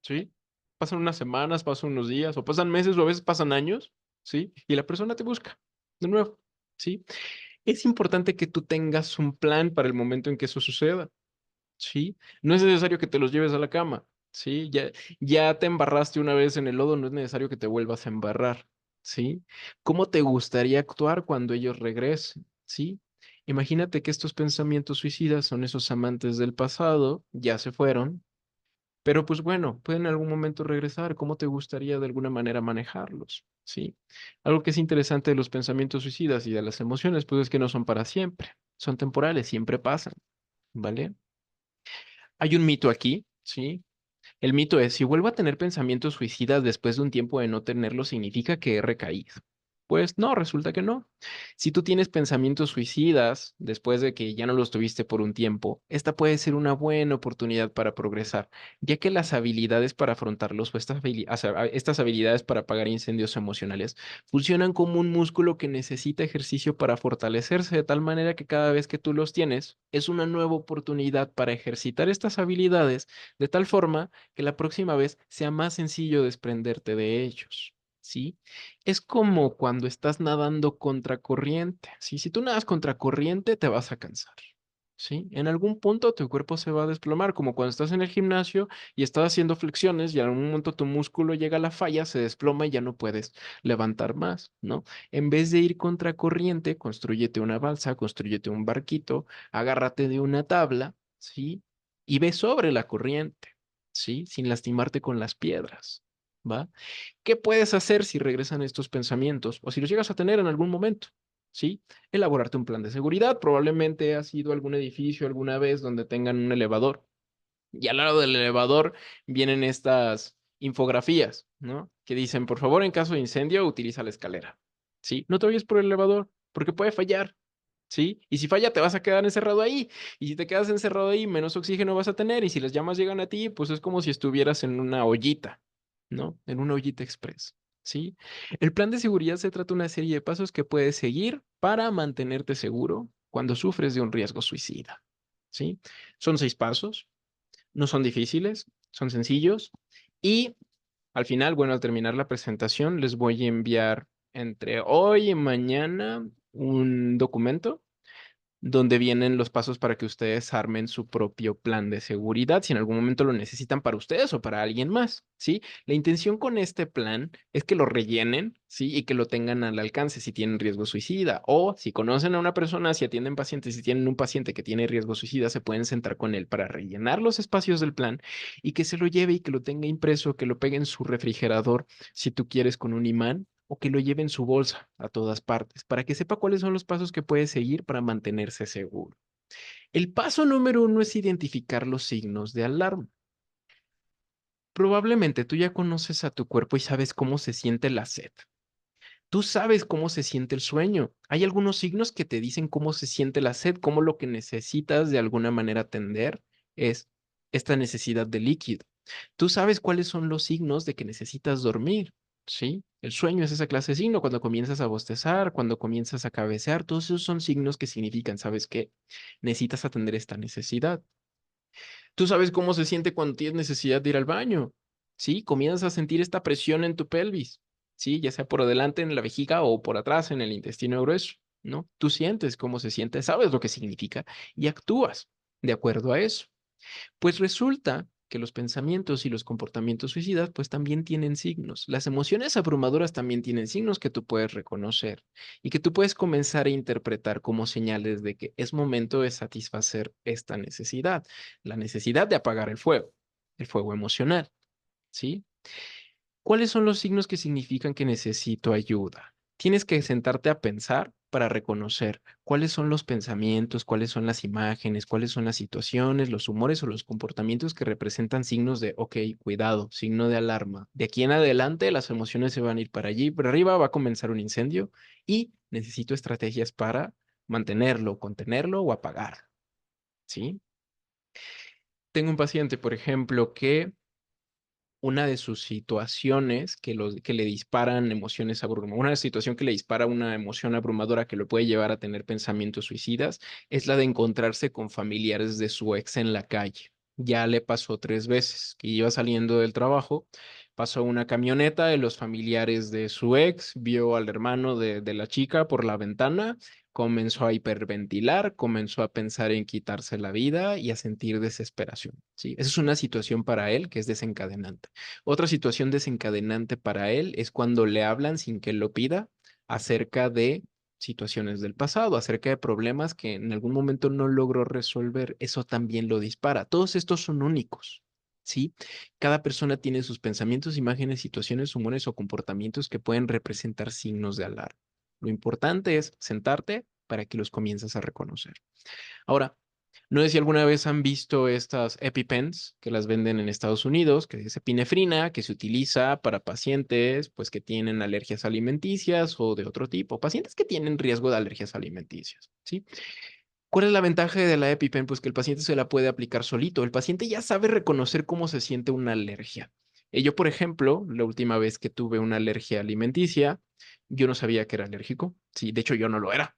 ¿sí? Pasan unas semanas, pasan unos días, o pasan meses, o a veces pasan años, ¿sí? Y la persona te busca de nuevo, ¿sí? Es importante que tú tengas un plan para el momento en que eso suceda. Sí, no es necesario que te los lleves a la cama, sí, ya te embarraste una vez en el lodo, no es necesario que te vuelvas a embarrar, sí. ¿Cómo te gustaría actuar cuando ellos regresen? ¿sí? Imagínate que estos pensamientos suicidas son esos amantes del pasado, ya se fueron, pero pues bueno, pueden en algún momento regresar. ¿Cómo te gustaría de alguna manera manejarlos? ¿Sí? Algo que es interesante de los pensamientos suicidas y de las emociones, pues es que no son para siempre, son temporales, siempre pasan, ¿vale? Hay un mito aquí, ¿sí? El mito es, si vuelvo a tener pensamientos suicidas después de un tiempo de no tenerlos, ¿significa que he recaído? Pues no, resulta que no. Si tú tienes pensamientos suicidas después de que ya no los tuviste por un tiempo, esta puede ser una buena oportunidad para progresar, ya que las habilidades para afrontarlos o estas habilidades para apagar incendios emocionales funcionan como un músculo que necesita ejercicio para fortalecerse de tal manera que cada vez que tú los tienes, es una nueva oportunidad para ejercitar estas habilidades de tal forma que la próxima vez sea más sencillo desprenderte de ellos, ¿sí? Es como cuando estás nadando contracorriente, ¿sí? Si tú nadas contracorriente, te vas a cansar, ¿sí? En algún punto tu cuerpo se va a desplomar, como cuando estás en el gimnasio y estás haciendo flexiones y en algún momento tu músculo llega a la falla, se desploma y ya no puedes levantar más, ¿no? En vez de ir contracorriente, constrúyete una balsa, constrúyete un barquito, agárrate de una tabla, ¿sí? Y ve sobre la corriente. ¿Sí? Sin lastimarte con las piedras, ¿va? ¿Qué puedes hacer si regresan estos pensamientos o si los llegas a tener en algún momento? ¿Sí? Elaborarte un plan de seguridad. Probablemente has ido a algún edificio alguna vez donde tengan un elevador y al lado del elevador vienen estas infografías, ¿no? Que dicen, por favor, en caso de incendio, utiliza la escalera, ¿sí? No te vayas por el elevador porque puede fallar, ¿sí? Y si falla, te vas a quedar encerrado ahí. Y si te quedas encerrado ahí, menos oxígeno vas a tener. Y si las llamas llegan a ti, pues es como si estuvieras en una ollita, ¿no? En una ollita express, ¿sí? El plan de seguridad se trata de una serie de pasos que puedes seguir para mantenerte seguro cuando sufres de un riesgo suicida, ¿sí? Son 6 pasos, no son difíciles, son sencillos. Y al final, bueno, al terminar la presentación, les voy a enviar entre hoy y mañana un documento donde vienen los pasos para que ustedes armen su propio plan de seguridad, si en algún momento lo necesitan para ustedes o para alguien más, ¿sí? La intención con este plan es que lo rellenen, ¿sí? Y que lo tengan al alcance si tienen riesgo suicida o si conocen a una persona, si atienden pacientes, si tienen un paciente que tiene riesgo suicida, se pueden sentar con él para rellenar los espacios del plan y que se lo lleve y que lo tenga impreso, que lo pegue en su refrigerador, si tú quieres, con un imán o que lo lleve en su bolsa a todas partes, para que sepa cuáles son los pasos que puede seguir para mantenerse seguro. El paso número 1 es identificar los signos de alarma. Probablemente tú ya conoces a tu cuerpo y sabes cómo se siente la sed. Tú sabes cómo se siente el sueño. Hay algunos signos que te dicen cómo se siente la sed, cómo lo que necesitas de alguna manera atender es esta necesidad de líquido. Tú sabes cuáles son los signos de que necesitas dormir, ¿sí? El sueño es esa clase de signo, cuando comienzas a bostezar, cuando comienzas a cabecear, todos esos son signos que significan, ¿sabes qué? Necesitas atender esta necesidad. Tú sabes cómo se siente cuando tienes necesidad de ir al baño, ¿sí? Comienzas a sentir esta presión en tu pelvis, ¿sí? Ya sea por delante en la vejiga o por atrás en el intestino grueso, ¿no? Tú sientes cómo se siente, sabes lo que significa y actúas de acuerdo a eso. Pues resulta que los pensamientos y los comportamientos suicidas pues también tienen signos. Las emociones abrumadoras también tienen signos que tú puedes reconocer y que tú puedes comenzar a interpretar como señales de que es momento de satisfacer esta necesidad, la necesidad de apagar el fuego emocional, ¿sí? ¿Cuáles son los signos que significan que necesito ayuda? Tienes que sentarte a pensar para reconocer cuáles son los pensamientos, cuáles son las imágenes, cuáles son las situaciones, los humores o los comportamientos que representan signos de, ok, cuidado, signo de alarma. De aquí en adelante las emociones se van a ir para allí, para arriba va a comenzar un incendio y necesito estrategias para mantenerlo, contenerlo o apagar, ¿sí? Tengo un paciente, por ejemplo, que una de sus situaciones que le disparan emociones abrumadoras, una situación que le dispara una emoción abrumadora que lo puede llevar a tener pensamientos suicidas, es la de encontrarse con familiares de su ex en la calle. Ya le pasó 3 veces que iba saliendo del trabajo, pasó una camioneta de los familiares de su ex, vio al hermano de la chica por la ventana, comenzó a hiperventilar, comenzó a pensar en quitarse la vida y a sentir desesperación, ¿sí? Esa es una situación para él que es desencadenante. Otra situación desencadenante para él es cuando le hablan sin que él lo pida acerca de situaciones del pasado, acerca de problemas que en algún momento no logró resolver. Eso también lo dispara. Todos estos son únicos, ¿sí? Cada persona tiene sus pensamientos, imágenes, situaciones, humores o comportamientos que pueden representar signos de alarma. Lo importante es sentarte para que los comiences a reconocer. Ahora, no sé si alguna vez han visto estas EpiPens que las venden en Estados Unidos, que es epinefrina, que se utiliza para pacientes pues que tienen alergias alimenticias o de otro tipo, pacientes que tienen riesgo de alergias alimenticias, ¿sí? ¿Cuál es la ventaja de la EpiPen? Pues que el paciente se la puede aplicar solito. El paciente ya sabe reconocer cómo se siente una alergia. Yo, por ejemplo, la última vez que tuve una alergia alimenticia, yo no sabía que era alérgico. Sí, de hecho yo no lo era.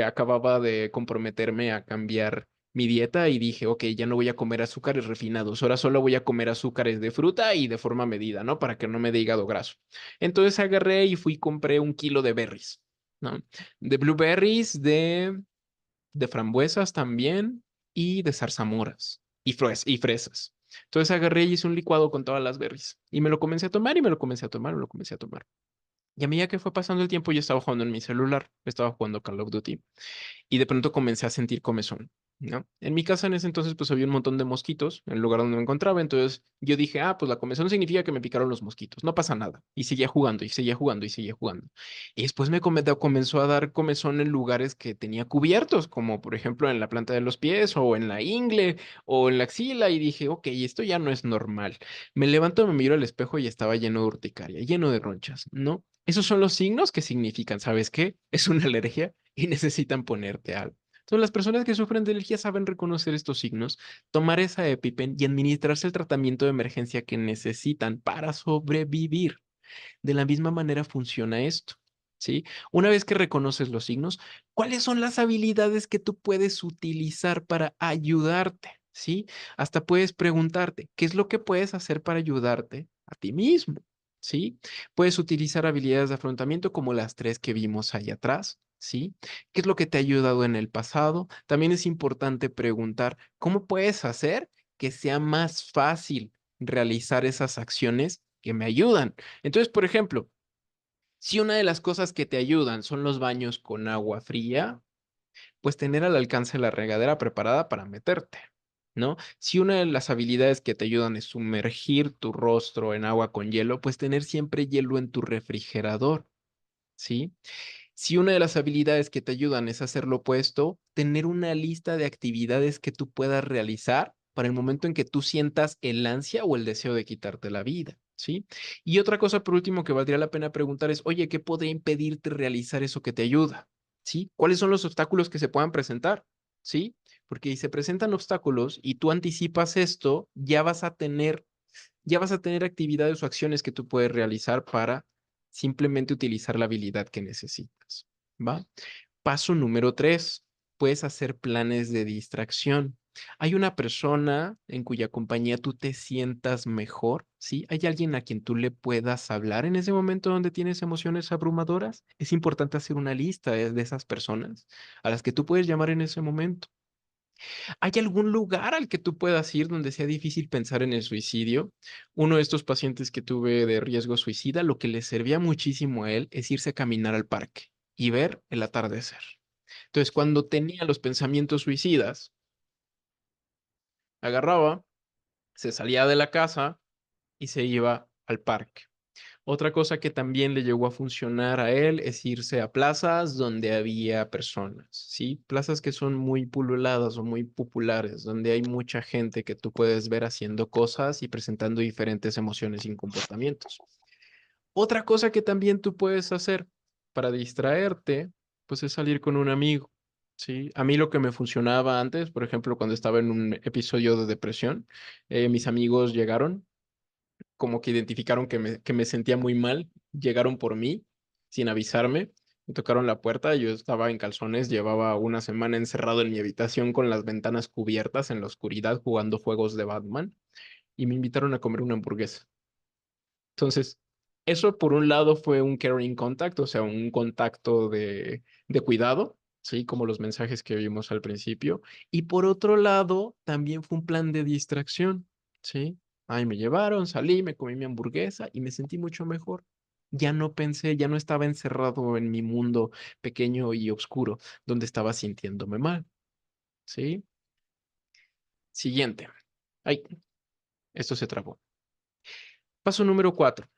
Acababa de comprometerme a cambiar mi dieta y dije, ok, ya no voy a comer azúcares refinados, ahora solo voy a comer azúcares de fruta y de forma medida, ¿no? Para que no me dé hígado graso. Entonces agarré y fui y compré 1 kilo de berries, ¿no? De blueberries, de frambuesas también y de zarzamoras y fresas. Entonces agarré y hice un licuado con todas las berries y me lo comencé a tomar y me lo comencé a tomar, me lo comencé a tomar. Y a medida que fue pasando el tiempo, yo estaba jugando en mi celular, estaba jugando Call of Duty y de pronto comencé a sentir comezón, ¿no? En mi casa en ese entonces pues había un montón de mosquitos en el lugar donde me encontraba, entonces yo dije, pues la comezón significa que me picaron los mosquitos, no pasa nada. Y seguía jugando y seguía jugando y seguía jugando. Y después comenzó a dar comezón en lugares que tenía cubiertos, como por ejemplo en la planta de los pies o en la ingle o en la axila y dije, ok, esto ya no es normal. Me levanto, me miro al espejo y estaba lleno de urticaria, lleno de ronchas, ¿no? Esos son los signos que significan, ¿sabes qué? Es una alergia y necesitan ponerte algo. Entonces, las personas que sufren de alergia saben reconocer estos signos, tomar esa EpiPen y administrarse el tratamiento de emergencia que necesitan para sobrevivir. De la misma manera funciona esto, ¿sí? Una vez que reconoces los signos, ¿cuáles son las habilidades que tú puedes utilizar para ayudarte? ¿Sí? Hasta puedes preguntarte, ¿qué es lo que puedes hacer para ayudarte a ti mismo? ¿Sí? Puedes utilizar habilidades de afrontamiento como las 3 que vimos ahí atrás, ¿sí? ¿Qué es lo que te ha ayudado en el pasado? También es importante preguntar, ¿cómo puedes hacer que sea más fácil realizar esas acciones que me ayudan? Entonces, por ejemplo, si una de las cosas que te ayudan son los baños con agua fría, pues tener al alcance la regadera preparada para meterte, ¿no? Si una de las habilidades que te ayudan es sumergir tu rostro en agua con hielo, pues tener siempre hielo en tu refrigerador, ¿sí? Si una de las habilidades que te ayudan es hacer lo opuesto, tener una lista de actividades que tú puedas realizar para el momento en que tú sientas el ansia o el deseo de quitarte la vida, ¿sí? Y otra cosa, por último, que valdría la pena preguntar es, oye, ¿qué podría impedirte realizar eso que te ayuda? ¿Sí? ¿Cuáles son los obstáculos que se puedan presentar? ¿Sí? Porque si se presentan obstáculos y tú anticipas esto, ya vas a tener actividades o acciones que tú puedes realizar para simplemente utilizar la habilidad que necesitas, ¿va? Paso número 3, puedes hacer planes de distracción. ¿Hay una persona en cuya compañía tú te sientas mejor? ¿Sí? ¿Hay alguien a quien tú le puedas hablar en ese momento donde tienes emociones abrumadoras? Es importante hacer una lista de esas personas a las que tú puedes llamar en ese momento. ¿Hay algún lugar al que tú puedas ir donde sea difícil pensar en el suicidio? Uno de estos pacientes que tuve de riesgo suicida, lo que le servía muchísimo a él es irse a caminar al parque y ver el atardecer. Entonces, cuando tenía los pensamientos suicidas, agarraba, se salía de la casa y se iba al parque. Otra cosa que también le llegó a funcionar a él es irse a plazas donde había personas, ¿sí? Plazas que son muy pululadas o muy populares, donde hay mucha gente que tú puedes ver haciendo cosas y presentando diferentes emociones y comportamientos. Otra cosa que también tú puedes hacer para distraerte, pues es salir con un amigo, ¿sí? A mí lo que me funcionaba antes, por ejemplo, cuando estaba en un episodio de depresión, mis amigos llegaron como que identificaron que me sentía muy mal, llegaron por mí sin avisarme, me tocaron la puerta, yo estaba en calzones, llevaba una semana encerrado en mi habitación con las ventanas cubiertas en la oscuridad jugando juegos de Batman y me invitaron a comer una hamburguesa. Entonces, eso por un lado fue un caring contact, o sea, un contacto de cuidado, ¿sí? Como los mensajes que vimos al principio. Y por otro lado, también fue un plan de distracción, ¿sí? Ahí me llevaron, salí, me comí mi hamburguesa y me sentí mucho mejor. Ya no pensé, ya no estaba encerrado en mi mundo pequeño y oscuro, donde estaba sintiéndome mal, ¿sí? Siguiente. Ay, esto se trabó. Paso número 4.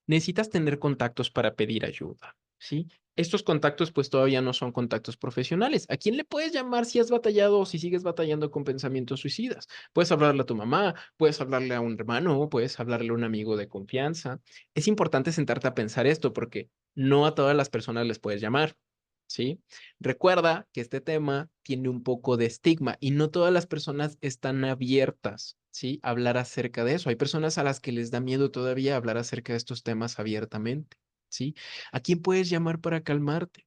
Necesitas tener contactos para pedir ayuda, ¿sí? Estos contactos pues todavía no son contactos profesionales. ¿A quién le puedes llamar si has batallado o si sigues batallando con pensamientos suicidas? Puedes hablarle a tu mamá, puedes hablarle a un hermano, puedes hablarle a un amigo de confianza. Es importante sentarte a pensar esto porque no a todas las personas les puedes llamar, ¿sí? Recuerda que este tema tiene un poco de estigma y no todas las personas están abiertas, ¿sí? A hablar acerca de eso. Hay personas a las que les da miedo todavía hablar acerca de estos temas abiertamente, ¿sí? ¿A quién puedes llamar para calmarte?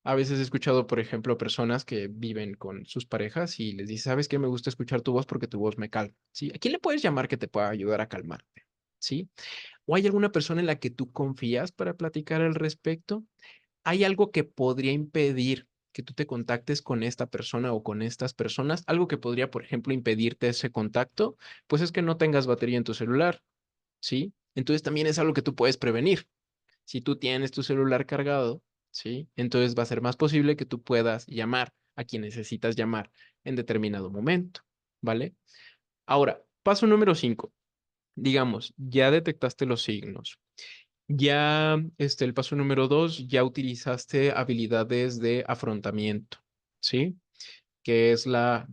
A veces he escuchado, por ejemplo, personas que viven con sus parejas y les dice, ¿sabes qué? Me gusta escuchar tu voz porque tu voz me calma, ¿sí? ¿A quién le puedes llamar que te pueda ayudar a calmarte? ¿Sí? ¿O hay alguna persona en la que tú confías para platicar al respecto? ¿Hay algo que podría impedir que tú te contactes con esta persona o con estas personas? Algo que podría, por ejemplo, impedirte ese contacto, pues es que no tengas batería en tu celular, ¿sí? Entonces también es algo que tú puedes prevenir. Si tú tienes tu celular cargado, ¿sí? Entonces va a ser más posible que tú puedas llamar a quien necesitas llamar en determinado momento, ¿vale? Ahora, paso número 5. Digamos, ya detectaste los signos. Ya, el paso número 2, ya utilizaste habilidades de afrontamiento, ¿sí? Que es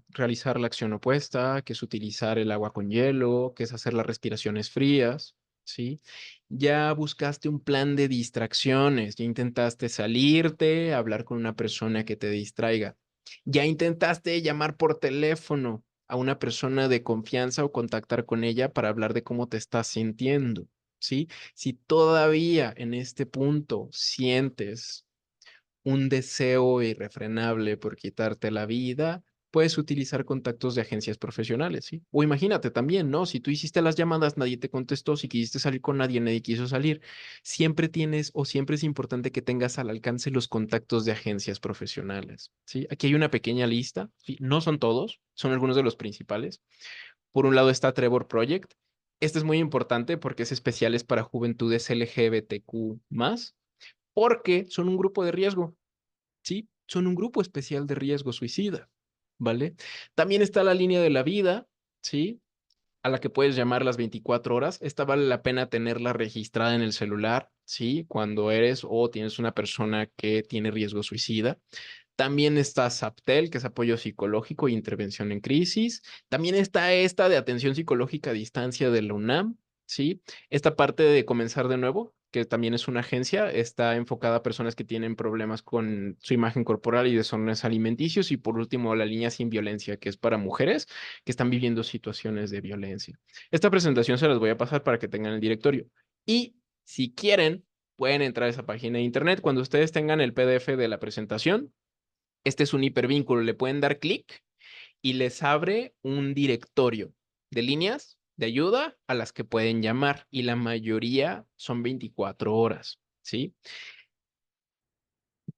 realizar la acción opuesta, que es utilizar el agua con hielo, que es hacer las respiraciones frías, ¿sí? Ya buscaste un plan de distracciones, ya intentaste salirte, hablar con una persona que te distraiga. Ya intentaste llamar por teléfono a una persona de confianza o contactar con ella para hablar de cómo te estás sintiendo, ¿sí? Si todavía en este punto sientes un deseo irrefrenable por quitarte la vida, puedes utilizar contactos de agencias profesionales, ¿sí? O imagínate también, ¿no? Si tú hiciste las llamadas, nadie te contestó, si quisiste salir con nadie, nadie quiso salir, siempre tienes o siempre es importante que tengas al alcance los contactos de agencias profesionales, ¿sí? Aquí hay una pequeña lista, ¿sí? No son todos, son algunos de los principales. Por un lado está Trevor Project. Este es muy importante porque es especial, es para juventudes LGBTQ+, porque son un grupo de riesgo. ¿Sí? Son un grupo especial de riesgo suicida, ¿vale? También está la línea de la vida, ¿sí? A la que puedes llamar las 24 horas. Esta vale la pena tenerla registrada en el celular, ¿sí? Cuando eres o tienes una persona que tiene riesgo suicida. También está SAPTEL, que es apoyo psicológico e intervención en crisis. También está esta de atención psicológica a distancia de la UNAM, ¿sí? Esta parte de Comenzar de Nuevo, que también es una agencia, está enfocada a personas que tienen problemas con su imagen corporal y desórdenes alimenticios. Y por último, la línea Sin Violencia, que es para mujeres que están viviendo situaciones de violencia. Esta presentación se las voy a pasar para que tengan el directorio. Y si quieren, pueden entrar a esa página de internet. Cuando ustedes tengan el PDF de la presentación, este es un hipervínculo, le pueden dar clic y les abre un directorio de líneas de ayuda a las que pueden llamar y la mayoría son 24 horas, ¿sí?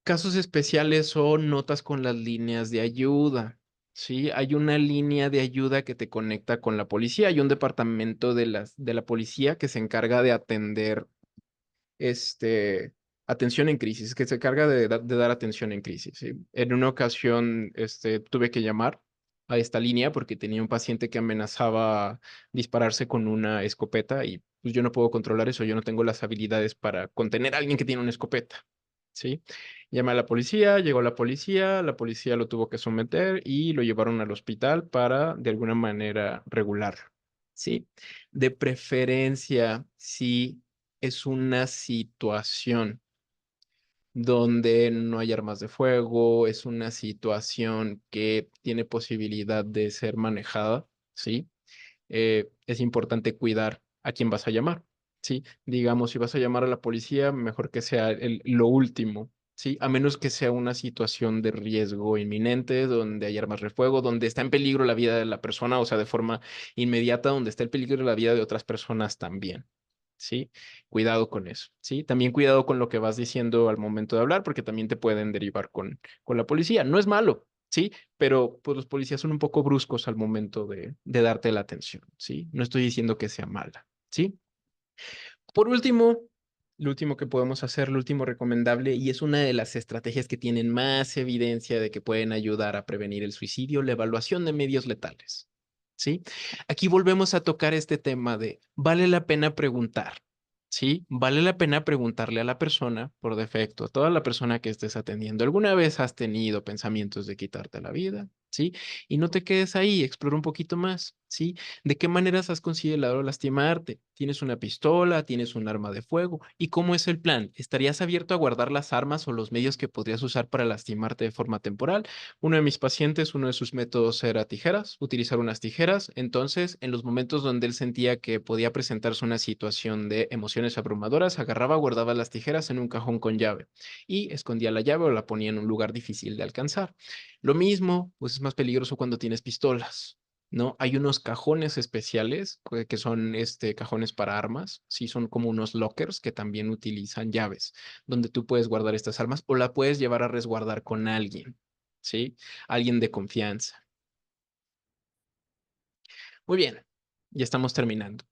Casos especiales son notas con las líneas de ayuda, ¿sí? Hay una línea de ayuda que te conecta con la policía, hay un departamento de la policía que se encarga de atender este, atención en crisis, que se carga de dar atención en crisis, ¿sí? En una ocasión, tuve que llamar a esta línea porque tenía un paciente que amenazaba dispararse con una escopeta y pues yo no puedo controlar eso, yo no tengo las habilidades para contener a alguien que tiene una escopeta, ¿sí? Llamé a la policía lo tuvo que someter y lo llevaron al hospital para de alguna manera regular, ¿sí? De preferencia, si es una situación donde no hay armas de fuego, es una situación que tiene posibilidad de ser manejada, ¿sí? Es importante cuidar a quién vas a llamar, ¿sí? Digamos, si vas a llamar a la policía, mejor que sea lo último, ¿sí? A menos que sea una situación de riesgo inminente, donde hay armas de fuego, donde está en peligro la vida de la persona, o sea, de forma inmediata, donde está el peligro de la vida de otras personas también. ¿Sí? Cuidado con eso, ¿sí? También cuidado con lo que vas diciendo al momento de hablar, porque también te pueden derivar con la policía. No es malo, ¿sí? Pero pues los policías son un poco bruscos al momento de darte la atención, ¿sí? No estoy diciendo que sea mala, ¿sí? Por último, lo último que podemos hacer, lo último recomendable, y es una de las estrategias que tienen más evidencia de que pueden ayudar a prevenir el suicidio, la evaluación de medios letales. ¿Sí? Aquí volvemos a tocar este tema de, ¿vale la pena preguntar? ¿Sí? Vale la pena preguntarle a la persona por defecto, a toda la persona que estés atendiendo, ¿alguna vez has tenido pensamientos de quitarte la vida? ¿Sí? Y no te quedes ahí, explora un poquito más, ¿sí? ¿De qué maneras has considerado lastimarte? ¿Tienes una pistola? ¿Tienes un arma de fuego? ¿Y cómo es el plan? ¿Estarías abierto a guardar las armas o los medios que podrías usar para lastimarte de forma temporal? Uno de mis pacientes, uno de sus métodos era tijeras, utilizar unas tijeras. Entonces, en los momentos donde él sentía que podía presentarse una situación de emociones abrumadoras, agarraba, guardaba las tijeras en un cajón con llave y escondía la llave o la ponía en un lugar difícil de alcanzar. Lo mismo, pues es más peligroso cuando tienes pistolas. ¿No? Hay unos cajones especiales que son cajones para armas, sí, son como unos lockers que también utilizan llaves, donde tú puedes guardar estas armas o la puedes llevar a resguardar con alguien, ¿sí? Alguien de confianza. Muy bien, ya estamos terminando.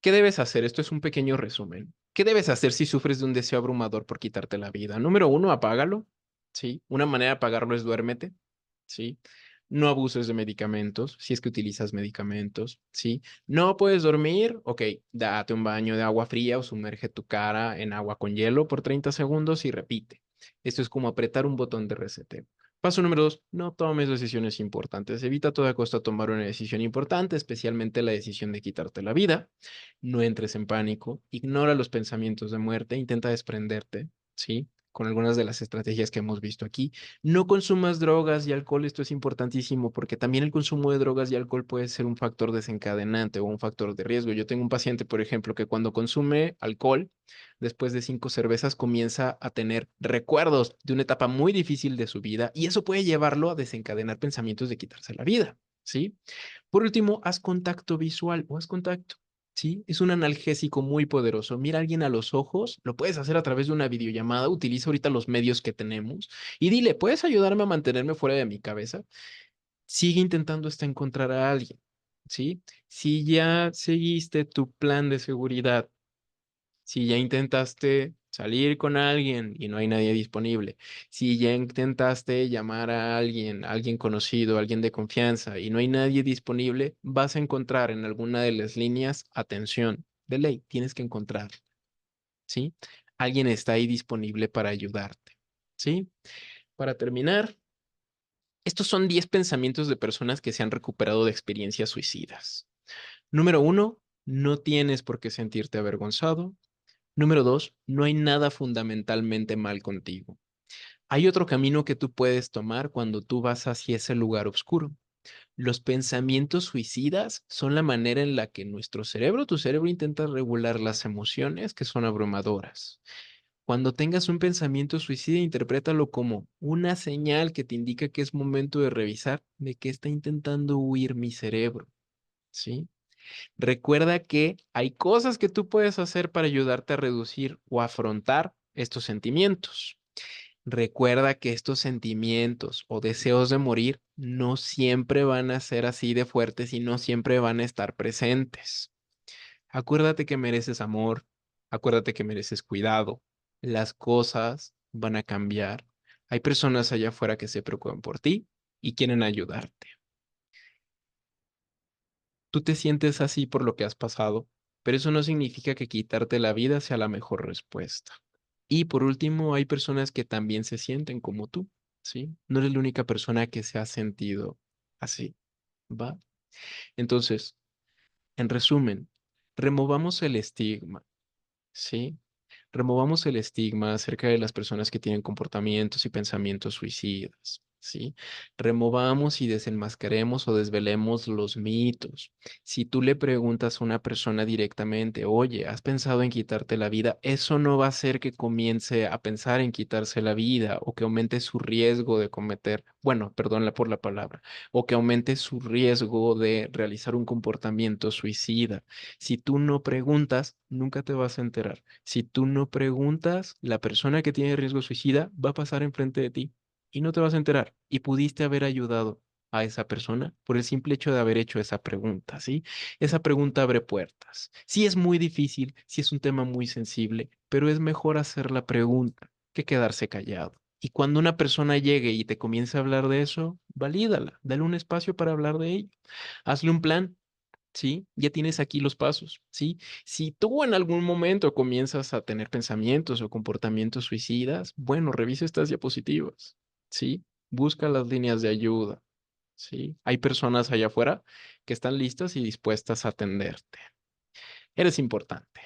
¿Qué debes hacer? Esto es un pequeño resumen. ¿Qué debes hacer si sufres de un deseo abrumador por quitarte la vida? Número uno, apágalo, ¿sí? Una manera de apagarlo es duérmete, ¿sí? No abuses de medicamentos, si es que utilizas medicamentos, ¿sí? No puedes dormir, ok, date un baño de agua fría o sumerge tu cara en agua con hielo por 30 segundos y repite. Esto es como apretar un botón de reseteo. Paso número dos, no tomes decisiones importantes. Evita a toda costa tomar una decisión importante, especialmente la decisión de quitarte la vida. No entres en pánico, ignora los pensamientos de muerte, intenta desprenderte, ¿sí? Con algunas de las estrategias que hemos visto aquí. No consumas drogas y alcohol, esto es importantísimo porque también el consumo de drogas y alcohol puede ser un factor desencadenante o un factor de riesgo. Yo tengo un paciente, por ejemplo, que cuando consume alcohol, después de 5 cervezas comienza a tener recuerdos de una etapa muy difícil de su vida y eso puede llevarlo a desencadenar pensamientos de quitarse la vida, ¿sí? Por último, haz contacto visual o haz contacto. Sí, es un analgésico muy poderoso. Mira a alguien a los ojos, lo puedes hacer a través de una videollamada, utiliza ahorita los medios que tenemos y dile, ¿puedes ayudarme a mantenerme fuera de mi cabeza? Sigue intentando hasta encontrar a alguien, ¿sí? Si ya seguiste tu plan de seguridad, si ya intentaste salir con alguien y no hay nadie disponible, si ya intentaste llamar a alguien conocido, alguien de confianza y no hay nadie disponible, vas a encontrar en alguna de las líneas atención de ley. Tienes que encontrar, ¿sí? Alguien está ahí disponible para ayudarte, ¿sí? Para terminar, estos son 10 pensamientos de personas que se han recuperado de experiencias suicidas. Número uno, no tienes por qué sentirte avergonzado. Número dos, no hay nada fundamentalmente mal contigo. Hay otro camino que tú puedes tomar cuando tú vas hacia ese lugar oscuro. Los pensamientos suicidas son la manera en la que nuestro cerebro, tu cerebro intenta regular las emociones que son abrumadoras. Cuando tengas un pensamiento suicida, interprétalo como una señal que te indica que es momento de revisar de qué está intentando huir mi cerebro, ¿sí? Recuerda que hay cosas que tú puedes hacer para ayudarte a reducir o afrontar estos sentimientos. Recuerda que estos sentimientos o deseos de morir no siempre van a ser así de fuertes y no siempre van a estar presentes. Acuérdate que mereces amor, acuérdate que mereces cuidado. Las cosas van a cambiar. Hay personas allá afuera que se preocupan por ti y quieren ayudarte. Tú te sientes así por lo que has pasado, pero eso no significa que quitarte la vida sea la mejor respuesta. Y por último, hay personas que también se sienten como tú, ¿sí? No eres la única persona que se ha sentido así, ¿va? Entonces, en resumen, removamos el estigma, ¿sí? Removamos el estigma acerca de las personas que tienen comportamientos y pensamientos suicidas, ¿sí? Removamos y desenmascaremos o desvelemos los mitos. Si tú le preguntas a una persona directamente, oye, ¿has pensado en quitarte la vida? Eso no va a hacer que comience a pensar en quitarse la vida o que aumente su riesgo de cometer, bueno, perdón por la palabra, o que aumente su riesgo de realizar un comportamiento suicida. Si tú no preguntas, nunca te vas a enterar. Si tú no preguntas, la persona que tiene riesgo suicida va a pasar enfrente de ti y no te vas a enterar y pudiste haber ayudado. a esa persona por el simple hecho de haber hecho esa pregunta, ¿sí? Esa pregunta abre puertas. Sí es muy difícil, sí es un tema muy sensible, pero es mejor hacer la pregunta que quedarse callado. Y cuando una persona llegue y te comience a hablar de eso, valídala, dale un espacio para hablar de ello. Hazle un plan, ¿sí? Ya tienes aquí los pasos, ¿sí? Si tú en algún momento comienzas a tener pensamientos o comportamientos suicidas, bueno, revisa estas diapositivas, ¿sí? Busca las líneas de ayuda, ¿sí? Hay personas allá afuera que están listas y dispuestas a atenderte. Eres importante.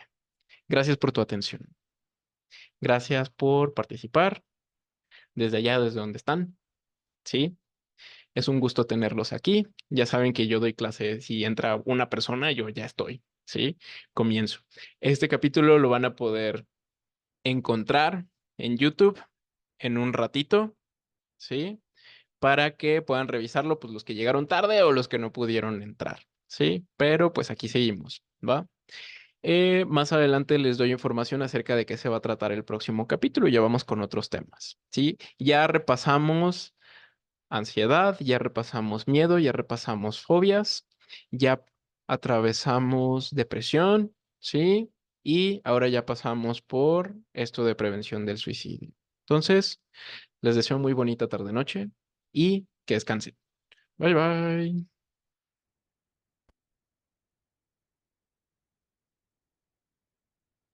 Gracias por tu atención. Gracias por participar desde allá, desde donde están, ¿sí? Es un gusto tenerlos aquí. Ya saben que yo doy clase, si entra una persona, yo ya estoy, ¿sí? Comienzo. Este capítulo lo van a poder encontrar en YouTube en un ratito, ¿sí? Para que puedan revisarlo, pues los que llegaron tarde o los que no pudieron entrar, ¿sí? Pero pues aquí seguimos, ¿va? Más adelante les doy información acerca de qué se va a tratar el próximo capítulo y ya vamos con otros temas, ¿sí? Ya repasamos ansiedad, ya repasamos miedo, ya repasamos fobias, ya atravesamos depresión, ¿sí? Y ahora ya pasamos por esto de prevención del suicidio. Entonces, les deseo muy bonita tarde-noche y que descansen. Bye bye.